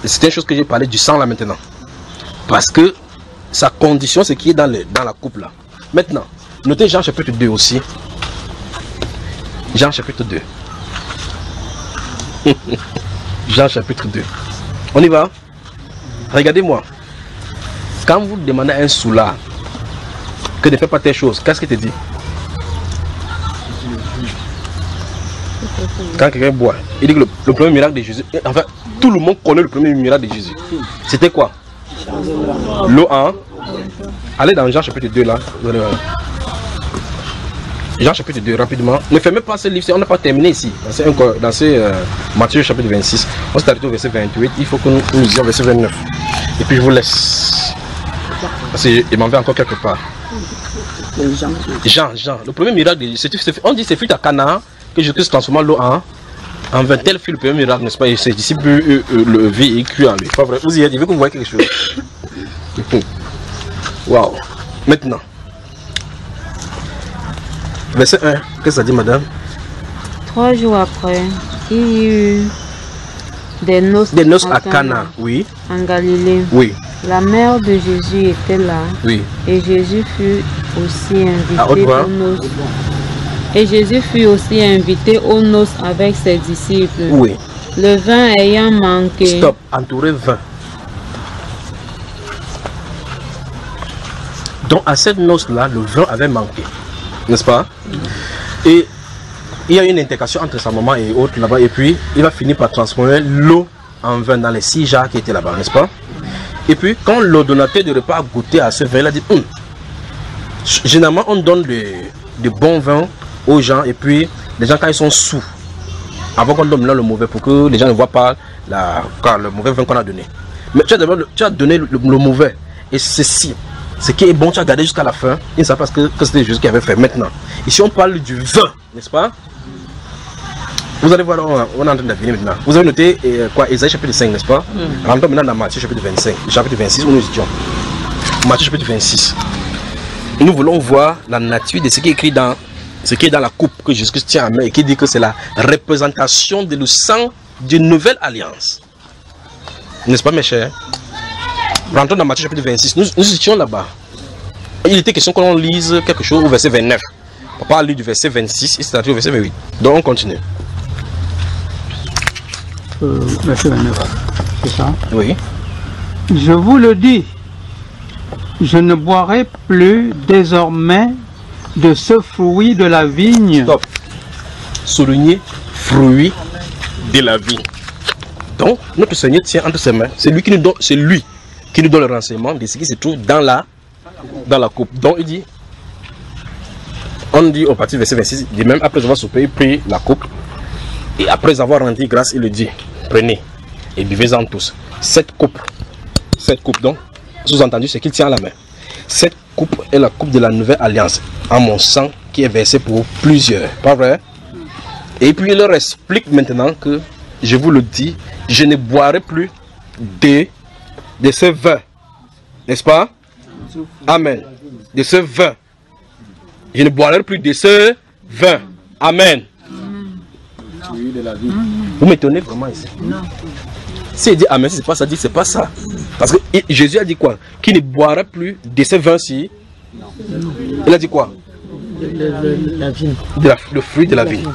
C'est une chose que j'ai parlé du sang là maintenant. Parce que sa condition, c'est qui est dans la coupe là. Maintenant, notez Jean chapitre 2 aussi. Jean chapitre 2. Jean chapitre 2. On y va? Regardez-moi. Quand vous demandez à un soulard que ne fait pas telle chose, qu'est-ce qu'il te dit? Quand quelqu'un boit, il dit que le premier miracle de Jésus, enfin, tout le monde connaît le premier miracle de Jésus. C'était quoi? L'eau en... Allez dans Jean chapitre 2 là. Jean chapitre 2 rapidement. Ne fermez pas ce livre, on n'a pas terminé ici. Dans Matthieu chapitre 26. On s'est arrêté au verset 28. Il faut que nous lisions verset 29. Et puis je vous laisse. Parce qu'il m'en va encore quelque part. Jean. Le premier miracle de Jésus. On dit que c'est fut à Cana que Jésus transforma l'eau en vin. Tel fut le premier miracle, n'est-ce pas? Et ses disciples le virent et crurent en lui. Pas vrai? Vous y êtes, il veut que vous voyez quelque chose. Waouh. Maintenant. Verset 1. Qu'est-ce que ça dit, madame?
3 jours après, il y eut des noces
à Cana, oui.
En Galilée.
Oui.
La mère de Jésus était là.
Oui.
Et Jésus fut aussi invité aux noces. Et Jésus fut aussi invité aux noces avec ses disciples.
Oui.
Le vin ayant manqué.
Stop, entouré vin. Donc à cette noce-là, le vin avait manqué. N'est-ce pas? Et il y a une intégration entre sa maman et autres là-bas. Et puis, il va finir par transformer l'eau en vin dans les 6 jarres qui étaient là-bas, n'est-ce pas? Et puis, quand l'ordonnateur de repas a goûté à ce vin, il a dit, généralement, on donne de bons vins aux gens. Et puis, les gens, quand ils sont sous, avant qu'on donne le mauvais, pour que les gens ne voient pas le mauvais vin qu'on a donné. Mais tu as donné le mauvais. Et ceci, ce qui est bon, tu as gardé jusqu'à la fin. Il ne savent pas que c'était Jésus qui avait fait. Maintenant, ici on parle du vin, n'est-ce pas? Vous allez voir, on est en train de venir maintenant. Vous avez noté quoi? Ésaïe chapitre 5, n'est-ce pas? Rentrons maintenant dans Matthieu chapitre 25, chapitre 26, où nous étions. Matthieu chapitre 26. Nous voulons voir la nature de ce qui est écrit dans la coupe que Jésus tient à main et qui dit que c'est la représentation de le sang d'une nouvelle alliance. N'est-ce pas, mes chers? Rentrons dans Matthieu chapitre 26. Nous étions là-bas. Il était question qu'on lise quelque chose au verset 29. Papa a lu du verset 26 et c'est au verset 28. Donc on continue.
Verset 29. C'est ça?
Oui.
Je vous le dis, je ne boirai plus désormais de ce fruit de la vigne.
Stop. Souligner fruit de la vigne. Donc notre Seigneur tient entre ses mains. C'est lui qui nous donne le renseignement de ce qui se trouve dans la coupe. Donc il dit, on dit au partir du verset 26, il dit même après avoir soupé, il prit la coupe et après avoir rendu grâce, il le dit, prenez et buvez-en tous. Cette coupe donc, sous-entendu, c'est qu'il tient à la main. Cette coupe est la coupe de la nouvelle alliance en mon sang qui est versé pour plusieurs, pas vrai? Et puis il leur explique maintenant que, je vous le dis, je ne boirai plus de ce vin, n'est-ce pas? Amen. De ce vin. Je ne boirai plus de ce vin. Amen. Vous m'étonnez vraiment ici. Si il dit Amen, si c'est pas ça, dit c'est pas ça. Parce que Jésus a dit quoi? Qu'il ne boira plus de ce vin-ci. Il a dit quoi?
La vigne.
Le fruit de la vigne.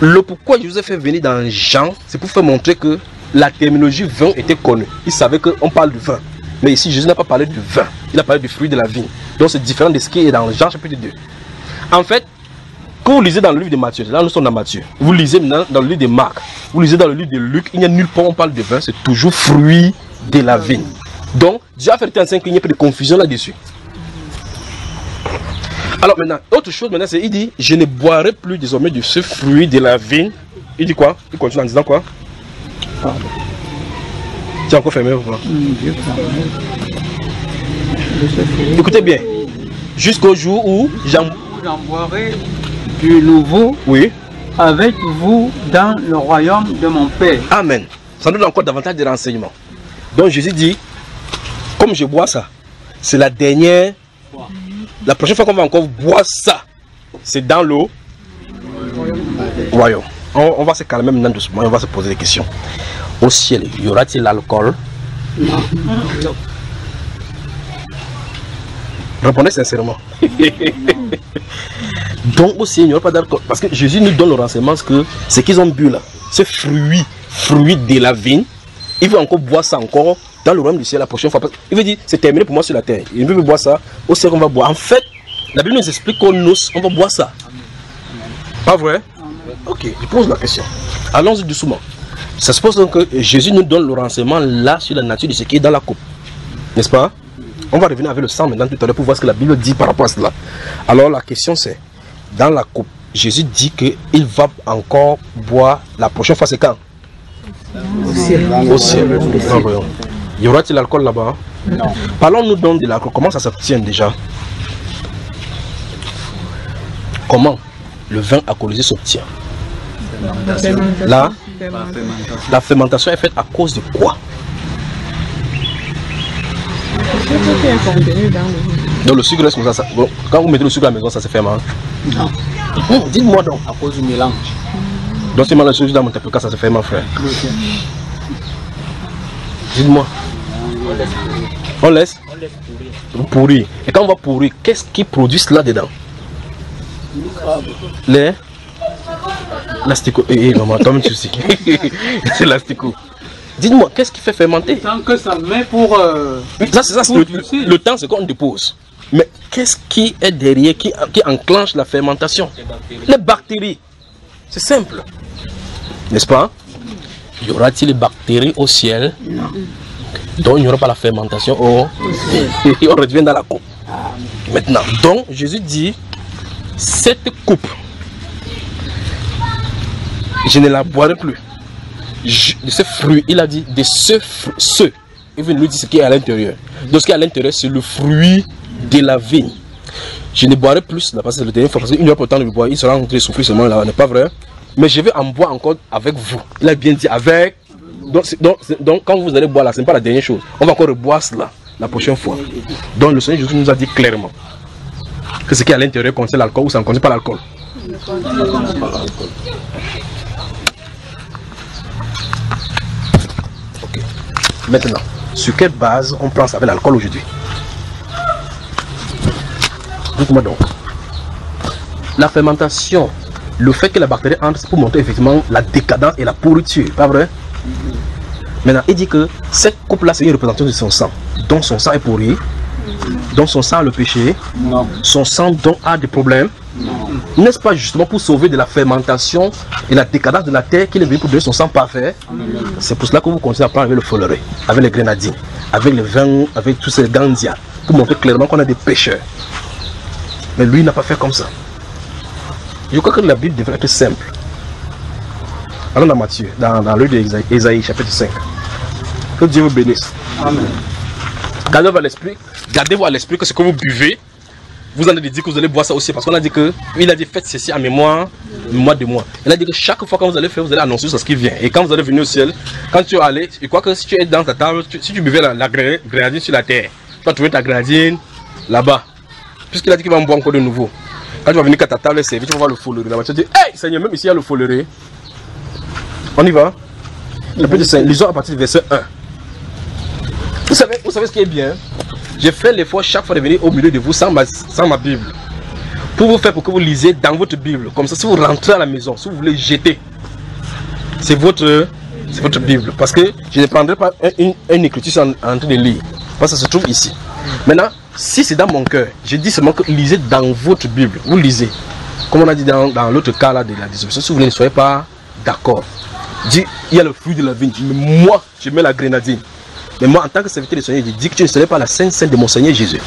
Le pourquoi je vous ai fait venir dans Jean, c'est pour faire montrer que la terminologie vin était connue. Il savait qu'on parle du vin. Mais ici, Jésus n'a pas parlé du vin. Il a parlé du fruit de la vigne. Donc c'est différent de ce qui est dans Jean chapitre 2. En fait, quand vous lisez dans le livre de Matthieu, là nous sommes dans Matthieu, vous lisez maintenant dans le livre de Marc, vous lisez dans le livre de Luc, il n'y a nulle part où on parle de vin, c'est toujours fruit de la vigne. Donc, Dieu a fait 35 qu'il n'y ait pas de confusion là-dessus. Alors maintenant, autre chose maintenant, c'est il dit, je ne boirai plus désormais de ce fruit de la vigne. Il dit quoi? Il continue en disant quoi?
Pardon.
Tu as encore fermé ou pas? Écoutez bien, jusqu'au jour où
j'en boirai du nouveau,
oui,
avec vous dans le royaume de mon Père.
Amen. Ça nous donne encore davantage de renseignements. Donc Jésus dit, comme je bois ça, c'est la dernière, la prochaine fois qu'on va encore boire ça, c'est dans l'eau royaume. On va se calmer maintenant doucement, on va se poser des questions. Au ciel, y aura-t-il l'alcool? Non. Répondez sincèrement. Donc aussi, il n'y aura pas d'alcool. Parce que Jésus nous donne le renseignement que ce qu'ils ont bu là, ce fruit de la vigne, il veut encore boire ça encore dans le royaume du ciel la prochaine fois. Il veut dire, c'est terminé pour moi sur la terre. Il veut boire ça, au ciel on va boire. En fait, la Bible nous explique qu'on va boire ça. Pas vrai? Ok, je pose la question. Allons-y doucement. Ça se pose donc que Jésus nous donne le renseignement là sur la nature de ce qui est dans la coupe. N'est-ce pas? On va revenir avec le sang maintenant tout à l'heure pour voir ce que la Bible dit par rapport à cela. Alors la question c'est, dans la coupe, Jésus dit qu'il va encore boire la prochaine fois, c'est quand? Au ciel. Au ciel. Y aura-t-il l'alcool là-bas? Non. Parlons-nous donc de l'alcool. Comment ça s'obtient déjà? Comment le vin alcoolisé s'obtient? Là, la fermentation est faite à cause de quoi? Donc le sucre reste comme ça. Bon, quand vous mettez le sucre à la maison, ça se fermente? Non. Dites-moi donc.
À cause du mélange.
Donc c'est mal le sucre dans mon tapioca, ça se fermente, frère. Dites-moi. On laisse pourrir. Et quand on va pourrir, qu'est-ce qui produit cela dedans? Les l'astico. Maman, toi-même tu sais. C'est l'astico. Dites-moi, qu'est-ce qui fait fermenter?
Tant que ça met pour...
Ça, c'est ça, le temps, c'est qu'on dépose. Mais qu'est-ce qui est derrière, qui enclenche la fermentation? Les bactéries. C'est simple. N'est-ce pas? Y aura-t-il les bactéries au ciel? Non. Donc il n'y aura pas la fermentation au ciel. Et on revient dans la coupe. Maintenant, donc Jésus dit, cette coupe, je ne la boirai plus. De ce fruit, il a dit de ce. Il veut nous dire ce qui est à l'intérieur. Donc ce qui est à l'intérieur, c'est le fruit de la vigne. Je ne boirai plus là, parce que c'est le dernier fois, parce qu'il n'y aura pas le temps de boire, il sera en train de souffrir seulement là, n'est pas vrai? Mais je vais en boire encore avec vous. Il a bien dit avec. Donc quand vous allez boire là, ce n'est pas la dernière chose. On va encore reboire cela la prochaine fois. Donc le Seigneur Jésus nous a dit clairement que ce qui est à l'intérieur contient l'alcool ou ça ne contient pas l'alcool. Ok. Maintenant, sur quelle base on pense avec l'alcool aujourd'hui? Dites-moi donc. La fermentation, le fait que la bactérie entre, c'est pour montrer effectivement la décadence et la pourriture, pas vrai? Maintenant, il dit que cette coupe-là, c'est une représentation de son sang. Donc son sang est pourri. Donc son sang a le péché. Non. Son sang donc a des problèmes. N'est-ce pas justement pour sauver de la fermentation et la décadence de la terre qu'il est venu pour donner son sang parfait? C'est pour cela que vous continuez à prendre avec le foleret, avec les grenadines, avec les vins, avec tous ces gandia, pour montrer clairement qu'on a des pécheurs. Mais lui n'a pas fait comme ça. Je crois que la Bible devrait être simple. Allons dans Matthieu, dans le livre d'Ésaïe, chapitre 5. Que Dieu vous bénisse. Amen. Gardez-vous à l'esprit que ce que vous buvez, vous en avez dit que vous allez boire ça aussi, parce qu'on a dit que, il a dit faites ceci en mémoire de moi. Il a dit que chaque fois que vous allez faire, vous allez annoncer ce qui vient. Et quand vous allez venir au ciel, quand tu es allé, je crois que si tu es dans ta table, si tu buvais la grenadine sur la terre, tu vas trouver ta grenadine là-bas. Puisqu'il a dit qu'il va me boire encore de nouveau. Quand tu vas venir à ta table et servir, tu vas voir le follerie là-bas. Tu vas dire, hey Seigneur, même ici il y a le follerie. On y va. Lisons à partir du verset 1. Vous savez ce qui est bien? J'ai fait l'effort chaque fois de venir au milieu de vous sans ma Bible. Pour vous faire pour que vous lisez dans votre Bible. Comme ça, si vous rentrez à la maison, si vous voulez jeter, c'est votre Bible. Parce que je ne prendrai pas une écriture en train de lire. Parce que ça se trouve ici. Maintenant, si c'est dans mon cœur, je dis seulement que lisez dans votre Bible. Vous lisez. Comme on a dit dans l'autre cas là de la distribution, si vous ne soyez pas d'accord. Dit, il y a le fruit de la vigne. Mais moi, je mets la grenadine. Mais moi, en tant que serviteur du Seigneur, je dis que tu ne serais pas la sainte de mon Seigneur Jésus.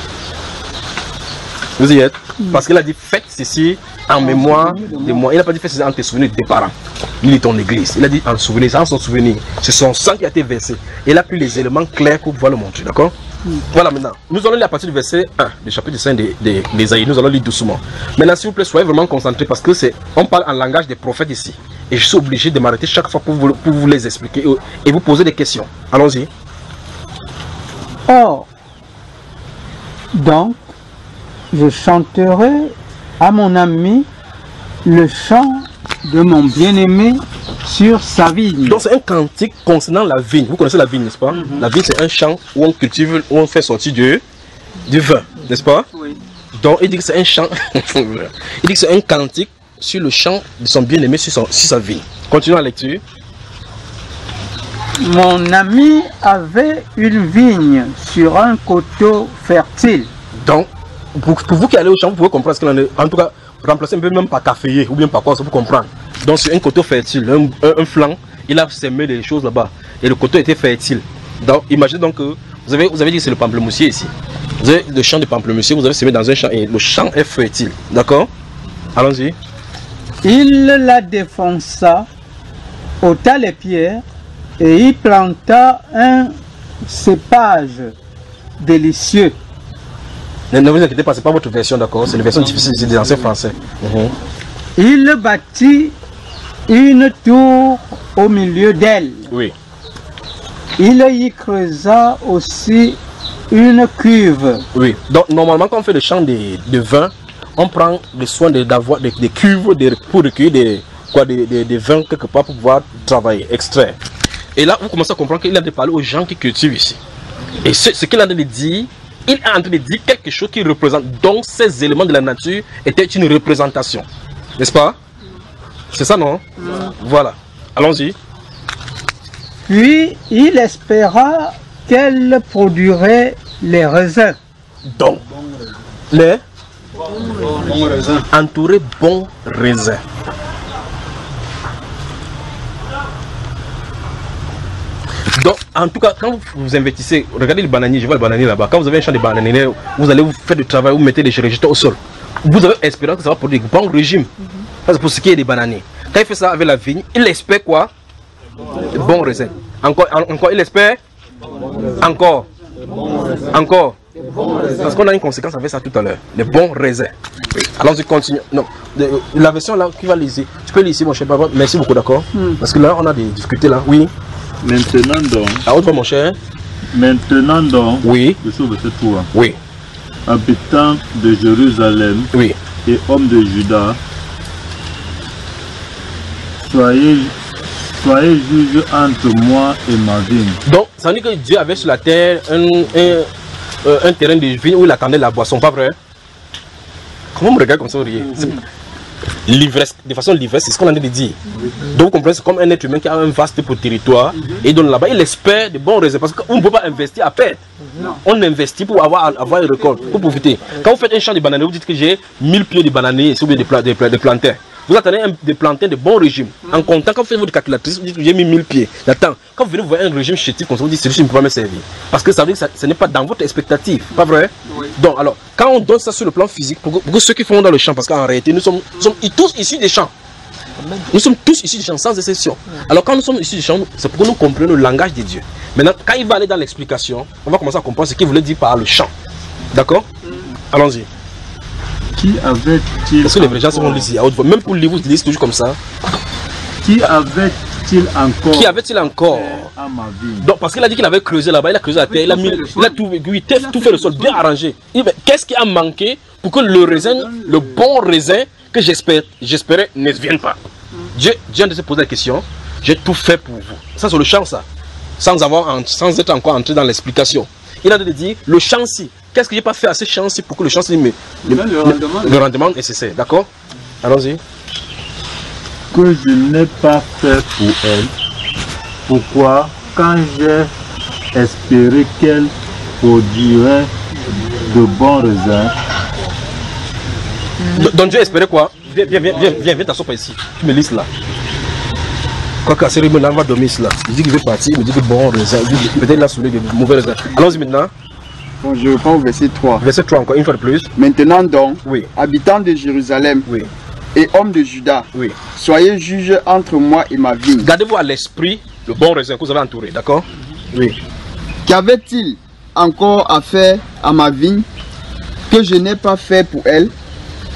Vous y êtes? Parce qu'il a dit, faites ceci en mémoire de moi. Il n'a pas dit, faites ceci en te souvenir de tes parents. Il est ton église. Il a dit, en souvenir, en son souvenir. C'est son sang qui a été versé. Et il a pris les éléments clairs pour pouvoir le montrer. D'accord? Voilà maintenant. Nous allons lire à partir du verset 1, du chapitre 5 d'Ésaïe. Nous allons lire doucement. Maintenant, s'il vous plaît, soyez vraiment concentrés parce que on parle en langage des prophètes ici. Et je suis obligé de m'arrêter chaque fois pour vous les expliquer et vous poser des questions. Allons-y.
Or, donc, je chanterai à mon ami le chant de mon bien-aimé sur sa vigne.
Donc c'est un cantique concernant la vigne. Vous connaissez la vigne, n'est-ce pas? La vigne, c'est un champ où on cultive, où on fait sortir du vin, n'est-ce pas?
Oui.
Donc il dit que c'est un chant, il dit que c'est un cantique sur le champ de son bien-aimé sur sa vigne. Continuons la lecture.
Mon ami avait une vigne sur un coteau fertile.
Donc, pour vous qui allez au champ, vous pouvez comprendre ce qu'il en est. En tout cas, remplacer un peu même par caféier ou bien par quoi, ça vous comprendre. Donc, sur un coteau fertile, un flanc, il a semé des choses là-bas. Et le coteau était fertile. Donc, imaginez donc que vous avez dit que c'est le pamplemoussier ici. Vous avez le champ de pamplemoussier, vous avez semé dans un champ et le champ est fertile. D'accord? Allons-y.
Il la défonça, ôta les pierres et y planta un cépage délicieux.
Ne vous inquiétez pas, ce n'est pas votre version, d'accord? C'est une version difficile, c'est des anciens français.
Il bâtit une tour au milieu d'elle.
Oui.
Il y creusa aussi une cuve.
Oui. Donc, normalement, quand on fait le champ de vin, on prend le soin d'avoir des cuves pour recueillir des vins quelque part pour pouvoir travailler, extraire. Et là, vous commencez à comprendre qu'il a de parler aux gens qui cultivent ici. Et ce qu'il a de dire, il est en train de dire quelque chose qui représente. Donc, ces éléments de la nature étaient une représentation. N'est-ce pas? C'est ça, non? Voilà. Allons-y.
Puis, il espéra qu'elle produirait les raisins.
Donc, les bons raisins. Entouré bons raisins. Donc, en tout cas, quand vous investissez, regardez le bananier, je vois le bananier là-bas. Quand vous avez un champ de bananier, vous allez vous faire du travail, vous mettez des résultats au sol. Vous avez espérance que ça va produire un bon régime. C'est pour ce qui est des bananiers. Quand il fait ça avec la vigne, il espère quoi? De bons raisins. Encore, il espère? Encore. Parce qu'on a une conséquence avec ça tout à l'heure. Les bons raisins. Oui. Allons-y, continue. Non, la version là qui va lire. Tu peux lire ici, mon cher papa. Merci beaucoup, d'accord? Parce que là, on a des difficultés là. Oui.
Maintenant donc.
À haute voix, mon cher.
Maintenant donc.
Oui.
Verset 3.
Oui.
Habitants de Jérusalem.
Oui.
Et hommes de Juda. Soyez juges entre moi et ma vigne. Donc,
ça veut dire que Dieu avait sur la terre un terrain de vigne où il attendait la boisson, pas vrai? Comment on me regarde comme ça, l'ivresse, de façon l'ivresse, c'est ce qu'on a dit de dire. Donc vous comprenez, c'est comme un être humain qui a un vaste territoire et donc là-bas il espère de bons raisins parce qu'on ne peut pas investir à perte. On investit pour avoir une récolte, pour profiter. Quand vous faites un champ de bananiers, vous dites que j'ai 1000 pieds de bananiers ou bien de plantains. Vous attendez des plantains de bon régime. En comptant, quand vous faites votre calculatrice, vous dites que j'ai mis 1000 pieds. Attends, quand vous venez voir un régime chétif comme ça, vous dites que celui-ci ne peut pas me servir. Parce que ça veut dire que ce n'est pas dans votre expectative. Pas vrai? Oui. Donc, alors, quand on donne ça sur le plan physique, pour ceux qui font dans le champ, parce qu'en réalité, nous sommes tous issus des champs. Nous sommes tous issus des champs, sans exception. Alors, quand nous sommes issus des champs, c'est pour que nous comprenions le langage de Dieu. Maintenant, quand il va aller dans l'explication, on va commencer à comprendre ce qu'il voulait dire par le champ. D'accord? Allons-y.
Qui avait-il
Parce que les vrais gens vont lire ici à haute voix. Même pour lire, vous lisez toujours comme ça.
Qui avait-il encore?
Qui avait-il encore?
À ma vie.
Donc, parce qu'il a dit qu'il avait creusé là-bas, il a creusé la terre, il a tout fait le sol, bien arrangé. Qu'est-ce qui a manqué pour que le raisin, le bon raisin que j'espérais ne vienne pas? Dieu vient de se poser la question. J'ai tout fait pour vous. Ça, c'est le champ, ça. Sans être encore entré dans l'explication. Il a dit, le champ-ci, qu'est-ce que j'ai pas fait à ce champ-ci pour que le champ-ci le rendement nécessaire. D'accord? Allons-y.
Que je n'ai pas fait pour elle. Pourquoi? Quand j'ai espéré qu'elle produirait de bons raisins.
Donc Dieu espérait quoi? Viens t'asseoir ici. Tu me lises là. Quoi qu'à ce moment-là, on va dormir là. Il dit qu'il veut partir, il me dit que bon raisin. Peut-être il a saoulé de mauvais raisins. Allons-y maintenant.
Bon, je reprends au verset 3.
Verset 3 encore, une fois de plus.
Maintenant donc,
oui,
habitants de Jérusalem,
oui,
et hommes de Juda,
oui,
soyez juges entre moi et ma vigne.
Gardez-vous à l'esprit le bon raisin que vous avez entouré, d'accord? Oui.
Qu'avait-il encore à faire à ma vigne que je n'ai pas fait pour elle?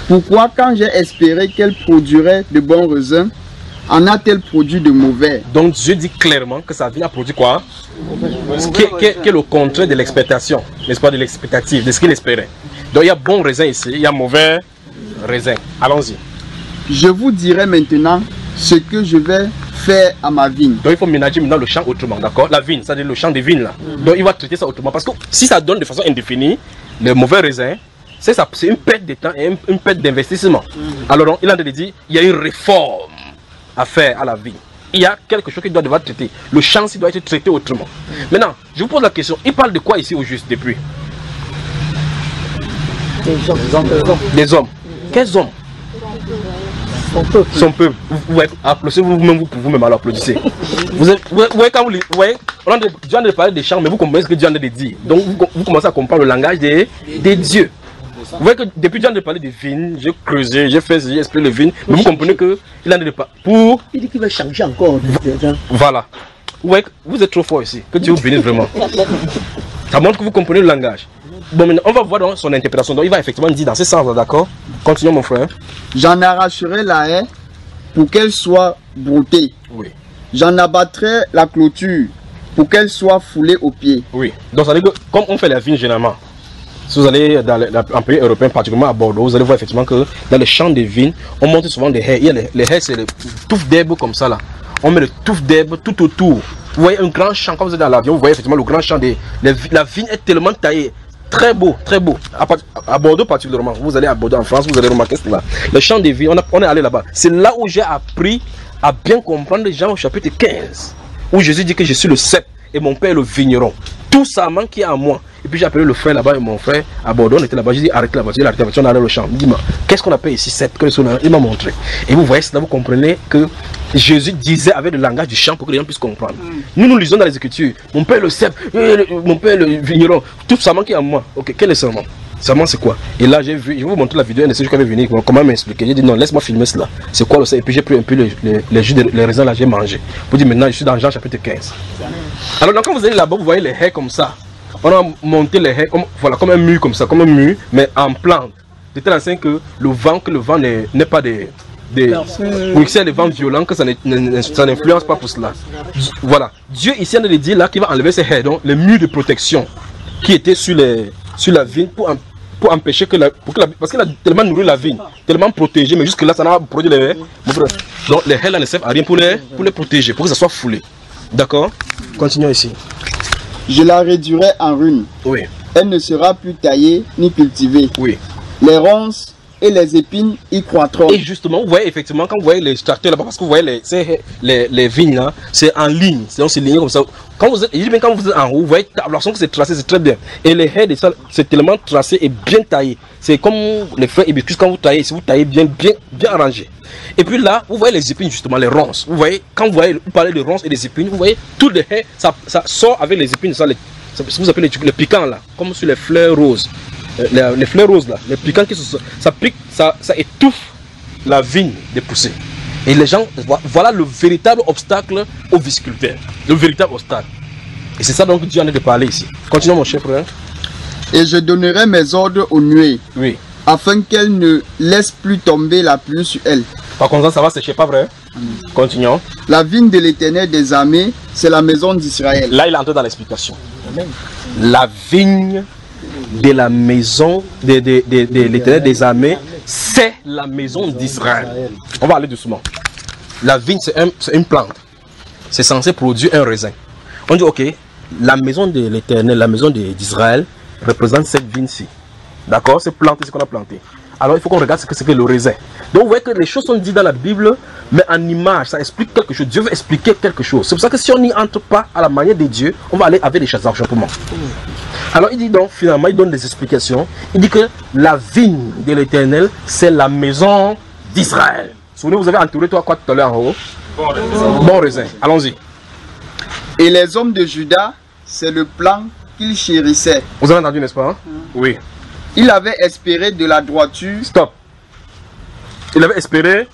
Pourquoi quand j'ai espéré qu'elle produirait de bons raisins, en a-t-elle produit de mauvais?
Donc Dieu dit clairement que sa vigne a produit quoi? Qui est le contraire de l'expectation, n'est-ce pas, de l'expectative, de ce qu'il espérait. Donc il y a bon raisin ici, il y a mauvais raisin. Allons-y.
Je vous dirai maintenant ce que je vais faire à ma vigne.
Donc il faut ménager maintenant le champ autrement, d'accord? La vigne, c'est-à-dire le champ des vignes là. Donc il va traiter ça autrement. Parce que si ça donne de façon indéfinie, le mauvais raisin, c'est une perte de temps et une perte d'investissement. Alors donc, il a dit, il y a une réforme à faire à la vigne. Il y a quelque chose qui doit devoir traiter. Le champ doit être traité autrement. Maintenant, je vous pose la question, il parle de quoi ici au juste depuis? Des hommes. Quels hommes? Son peuple. Vous applaudissez vous-même, vous pouvez même alors applaudissez. Vous voyez, quand vous voyez, Dieu a parlé des champs, mais vous comprenez ce que Dieu a dit. Donc vous commencez à comprendre le langage des dieux. Vous voyez que depuis Dieu a parlé des vignes, j'ai creusé, j'ai fait, j'ai expliqué les vignes, mais vous comprenez que il en a pas pour.
Il dit qu'il va changer encore.
Voilà. Vous voyez que vous êtes trop fort ici, que Dieu vous bénisse vraiment. Ça montre que vous comprenez le langage. Bon, maintenant, on va voir dans son interprétation. Donc, il va effectivement dire dans ce sens, d'accord? Continuons, mon frère.
J'en arracherai la haie pour qu'elle soit broutée.
Oui.
J'en abattrai la clôture pour qu'elle soit foulée aux pieds.
Oui. Donc, ça veut dire que, comme on fait la vigne généralement, si vous allez dans un pays européen, particulièrement à Bordeaux, vous allez voir effectivement que dans les champs de vignes, on monte souvent des haies. Il y a les haies, c'est les touffes d'herbe comme ça là. On met les touffes d'herbe tout autour. Vous voyez un grand champ, quand vous êtes dans l'avion, vous voyez effectivement le grand champ. La vigne est tellement taillée. Très beau, très beau. À Bordeaux particulièrement, vous allez à Bordeaux en France, vous allez remarquer cela. Le champ de vie, on est allé là-bas. C'est là où j'ai appris à bien comprendre Jean au chapitre 15. Où Jésus dit que je suis le cep et mon père le vigneron. Tout ça manque à moi. Et puis j'ai appelé le frère là-bas et mon frère à Bordeaux, on était là-bas. J'ai dit arrêtez la voiture, il a arrêté la voiture, on est allé au champ. Il dit qu'est-ce qu'on appelle ici cep? Il m'a montré. Et vous voyez, là vous comprenez que Jésus disait avec le langage du champ pour que les gens puissent comprendre. Nous lisons dans les Écritures. Mon père le cep, mon père le vigneron. Tout ça manque à moi. Ok, quel est le serment? Serment c'est quoi? Et là j'ai vu, je vais vous montrer la vidéo, je vais venir, comment m'expliquer. J'ai dit non, laisse-moi filmer cela. C'est quoi le serment? Et puis j'ai pris un peu les jus, les raisins là, j'ai mangé. Pour dire maintenant je suis dans Jean chapitre 15. Alors donc, quand vous allez là-bas, vous voyez les haies comme ça. On a monté les haies, voilà, comme un mur comme ça, comme un mur, mais en plante. De telle façon que le vent n'est pas des oui, c'est les vents violents, que ça n'influence pas pour cela. Voilà. Dieu ici, on a dit là qu'il va enlever ces haies, donc les murs de protection qui étaient sur la vigne pour empêcher que parce qu'il a tellement nourri la vigne, tellement protégé, mais jusque là ça n'a pas produit les haies. Donc les haies là ne servent à rien pour les protéger, pour que ça soit foulé. D'accord? Continuons ici.
Je la réduirai en ruine. Oui. Elle ne sera plus taillée ni cultivée. Oui. Les ronces et les épines y croîtront. Et
justement, vous voyez effectivement, quand vous voyez les tracteurs là-bas, parce que vous voyez les vignes là, c'est en ligne, c'est ligné comme ça. Quand vous êtes en haut, vous voyez, la façon que c'est tracé, c'est très bien. Et les haies de ça, c'est tellement tracé et bien taillé. C'est comme les feuilles hibiscus, quand vous taillez, si vous taillez bien arrangé. Et puis là, vous voyez les épines justement, les ronces. Vous voyez, quand vous parlez de ronces et des épines, vous voyez, toutes les haies, ça sort avec les épines, ça, ce que vous appelez les piquants là, comme sur les fleurs roses. Les fleurs roses là, les piquants qui ça pique, ça étouffe la vigne des poussées. Et les gens, voilà le véritable obstacle aux viticulteurs. Le véritable obstacle. Et c'est ça donc que Dieu en est de parler ici. Continuons mon cher frère.
Et je donnerai mes ordres aux nuées. Oui. afin qu'elle ne laisse plus tomber la pluie sur elle.
Par contre, ça va sécher, pas vrai? Continuons.
La vigne de l'Éternel des armées, c'est la maison d'Israël.
Là, il est entré dans l'explication. La vigne de la maison de l'Éternel des armées, c'est la maison d'Israël. On va aller doucement. La vigne, c'est une plante. C'est censé produire un raisin. On dit, ok, la maison de l'Éternel, la maison d'Israël, représente cette vigne-ci. D'accord? Cette plante, c'est ce qu'on a planté. Alors, il faut qu'on regarde ce que c'est que le raisin. Donc, vous voyez que les choses sont dites dans la Bible, mais en image, ça explique quelque chose. Dieu veut expliquer quelque chose. C'est pour ça que si on n'y entre pas à la manière de Dieu, on va aller avec les chasses d'argent. Alors, il dit donc, finalement, il donne des explications. Il dit que la vigne de l'Éternel, c'est la maison d'Israël. Souvenez, vous avez entouré toi quoi tout à l'heure en haut? Bon raisin. Allons-y.
Et les hommes de Juda, c'est le plan qu'ils chérissaient.
Vous avez entendu, n'est-ce pas? Oui.
Il avait espéré de la droiture.
Stop. Il avait espéré.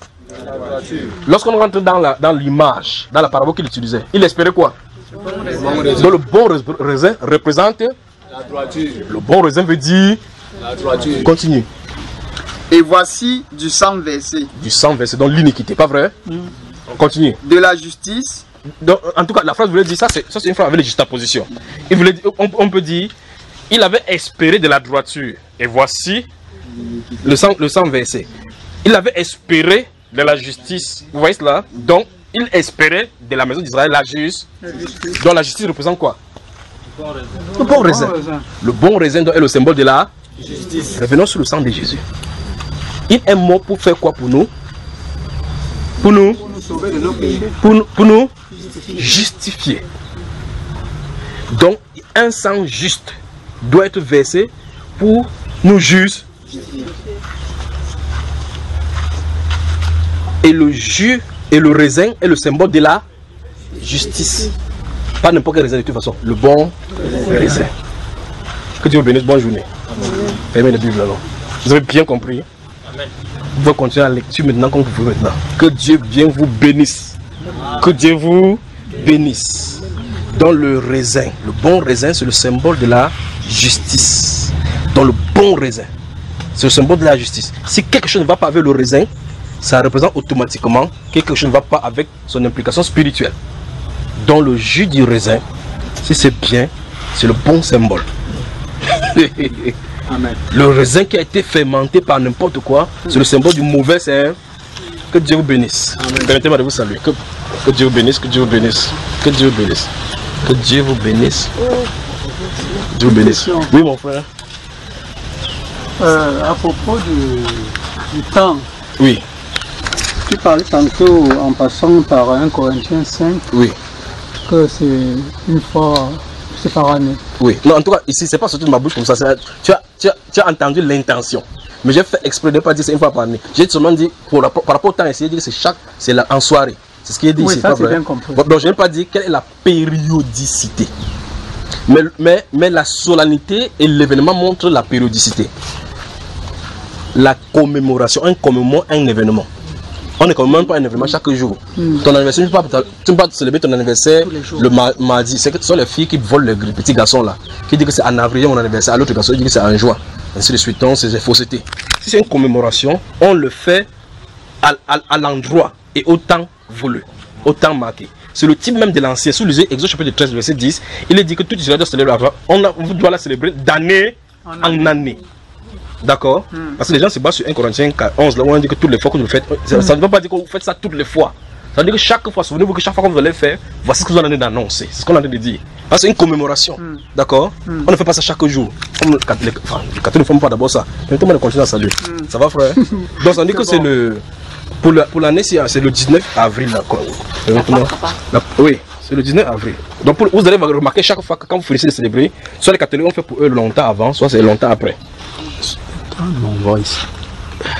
Lorsqu'on rentre dans l'image, dans la parabole qu'il utilisait, il espérait quoi? Donc le bon raisin représente la droiture. Le bon raisin veut dire la droiture. Continue.
Et voici du sang versé.
Du sang versé, donc l'iniquité, pas vrai? On continue.
De la justice.
Donc, en tout cas, la phrase voulait dire ça, c'est une phrase avec les juxtapositions. Il voulait dire, on peut dire, il avait espéré de la droiture. Et voici le sang versé. Il avait espéré de la justice. Vous voyez cela? Donc, il espérait de la maison d'Israël la justice. Donc, la justice représente quoi? Le bon raisin. Le bon raisin est le symbole de la justice. Revenons sur le sang de Jésus. Il est mort pour faire quoi pour nous? Pour nous sauver de nos péchés. Pour nous justifier. Donc, un sang juste doit être versé pour nous justifier. Et le jus et le raisin est le symbole de la justice. Pas n'importe quel raisin de toute façon. Le bon raisin. Que Dieu vous bénisse. Bonne journée. Fermez la Bible alors. Vous avez bien compris? Amen. Vous pouvez continuer la lecture maintenant comme vous pouvez maintenant. Que Dieu bien vous bénisse. Que Dieu vous bénisse. Dans le raisin. Le bon raisin, c'est le symbole de la justice. Dans le bon raisin, c'est le symbole de la justice. Si quelque chose ne va pas avec le raisin, ça représente automatiquement que quelque chose ne va pas avec son implication spirituelle. Dans le jus du raisin, si c'est bien, c'est le bon symbole. Amen. Le raisin qui a été fermenté par n'importe quoi, c'est le symbole du mauvais sein. Que Dieu vous bénisse. Permettez-moi de vous saluer. Que Dieu vous bénisse, que Dieu vous bénisse. Que Dieu vous bénisse. Que Dieu vous bénisse. Dieu vous bénisse. Oui, mon frère.
À propos du temps.
Oui.
Tu parlais tantôt en passant par 1 Corinthiens 5.
Oui.
Que c'est une fois, c'est par année.
Oui. Non, en tout cas, ici, c'est pas sorti de ma bouche comme ça. Tu as entendu l'intention. Mais j'ai fait exprès de ne pas dire c'est une fois par année. J'ai seulement dit, par rapport au temps, essayer de dire c'est en soirée. C'est ce qui est dit ici.
Ça, c'est bien compris.
Donc, je n'ai pas dit quelle est la périodicité. Mais la solennité et l'événement montrent la périodicité. La commémoration, on commémore un événement. On ne commémore pas un événement chaque jour. Ton anniversaire, tu ne peux pas célébrer ton anniversaire le mardi. Ce sont les filles qui volent les petits garçons là. Qui disent que c'est en avril mon anniversaire, à l'autre garçon dit que c'est en juin. Ainsi de suite, donc c'est des faussetés. Si c'est une commémoration, on le fait à l'endroit et au temps voulu, au temps marqué. C'est le type même de l'ancien. Sous l'usé, Exode chapitre 13, verset 10, il est dit que tout Israël doit célébrer on doit la célébrer d'année en année. D'accord? Parce que les gens se basent sur 1 Corinthiens 11, là où on dit que toutes les fois que vous le faites, ça ne veut pas dire que vous faites ça toutes les fois. Ça veut dire que chaque fois, souvenez-vous que chaque fois que vous allez faire, voici ce que vous en avez d'annoncer. C'est ce qu'on a de dire. C'est une commémoration. D'accord? On ne fait pas ça chaque jour. Comme les catholiques ne font pas d'abord ça. Permettez-moi de continuer à saluer. Ça va, frère? Donc, ça dit que c'est le. Pour l'année, c'est le 19 avril. Oui, c'est le 19 avril. Donc, vous allez remarquer chaque fois que quand vous finissez de célébrer, soit les catholiques ont fait pour eux longtemps avant, soit c'est longtemps après.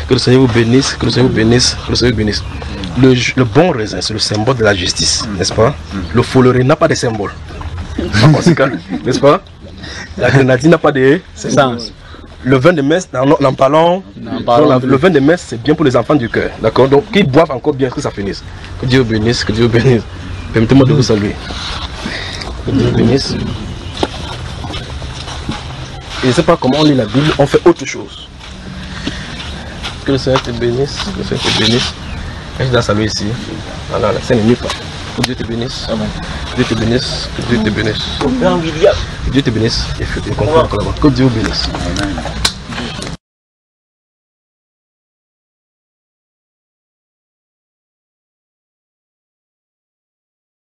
Que le Seigneur vous bénisse, que le Seigneur vous bénisse, que le Seigneur vous bénisse. Le bon raisin, c'est le symbole de la justice, n'est-ce pas? Le follerie n'a pas de symbole. N'est-ce pas? La grenadine n'a pas de sens. Le vin de messe, n'en parlons. Le vin de messe, c'est bien pour les enfants du cœur. D'accord? Donc, qu'ils boivent encore bien que ça finisse. Que Dieu vous bénisse, que Dieu vous bénisse. Permettez-moi de vous saluer. Que Dieu vous bénisse. Je ne sais pas comment on lit la Bible, on fait autre chose. Que le Seigneur te bénisse. Que le Seigneur te bénisse. Je dois saluer ici. Voilà, la scène n'est nulle part. Que Dieu te bénisse. Amen. Que Dieu te bénisse. Que Dieu te bénisse. Que Dieu te bénisse. Et continue encore là-bas. Que Dieu vous bénisse. Amen.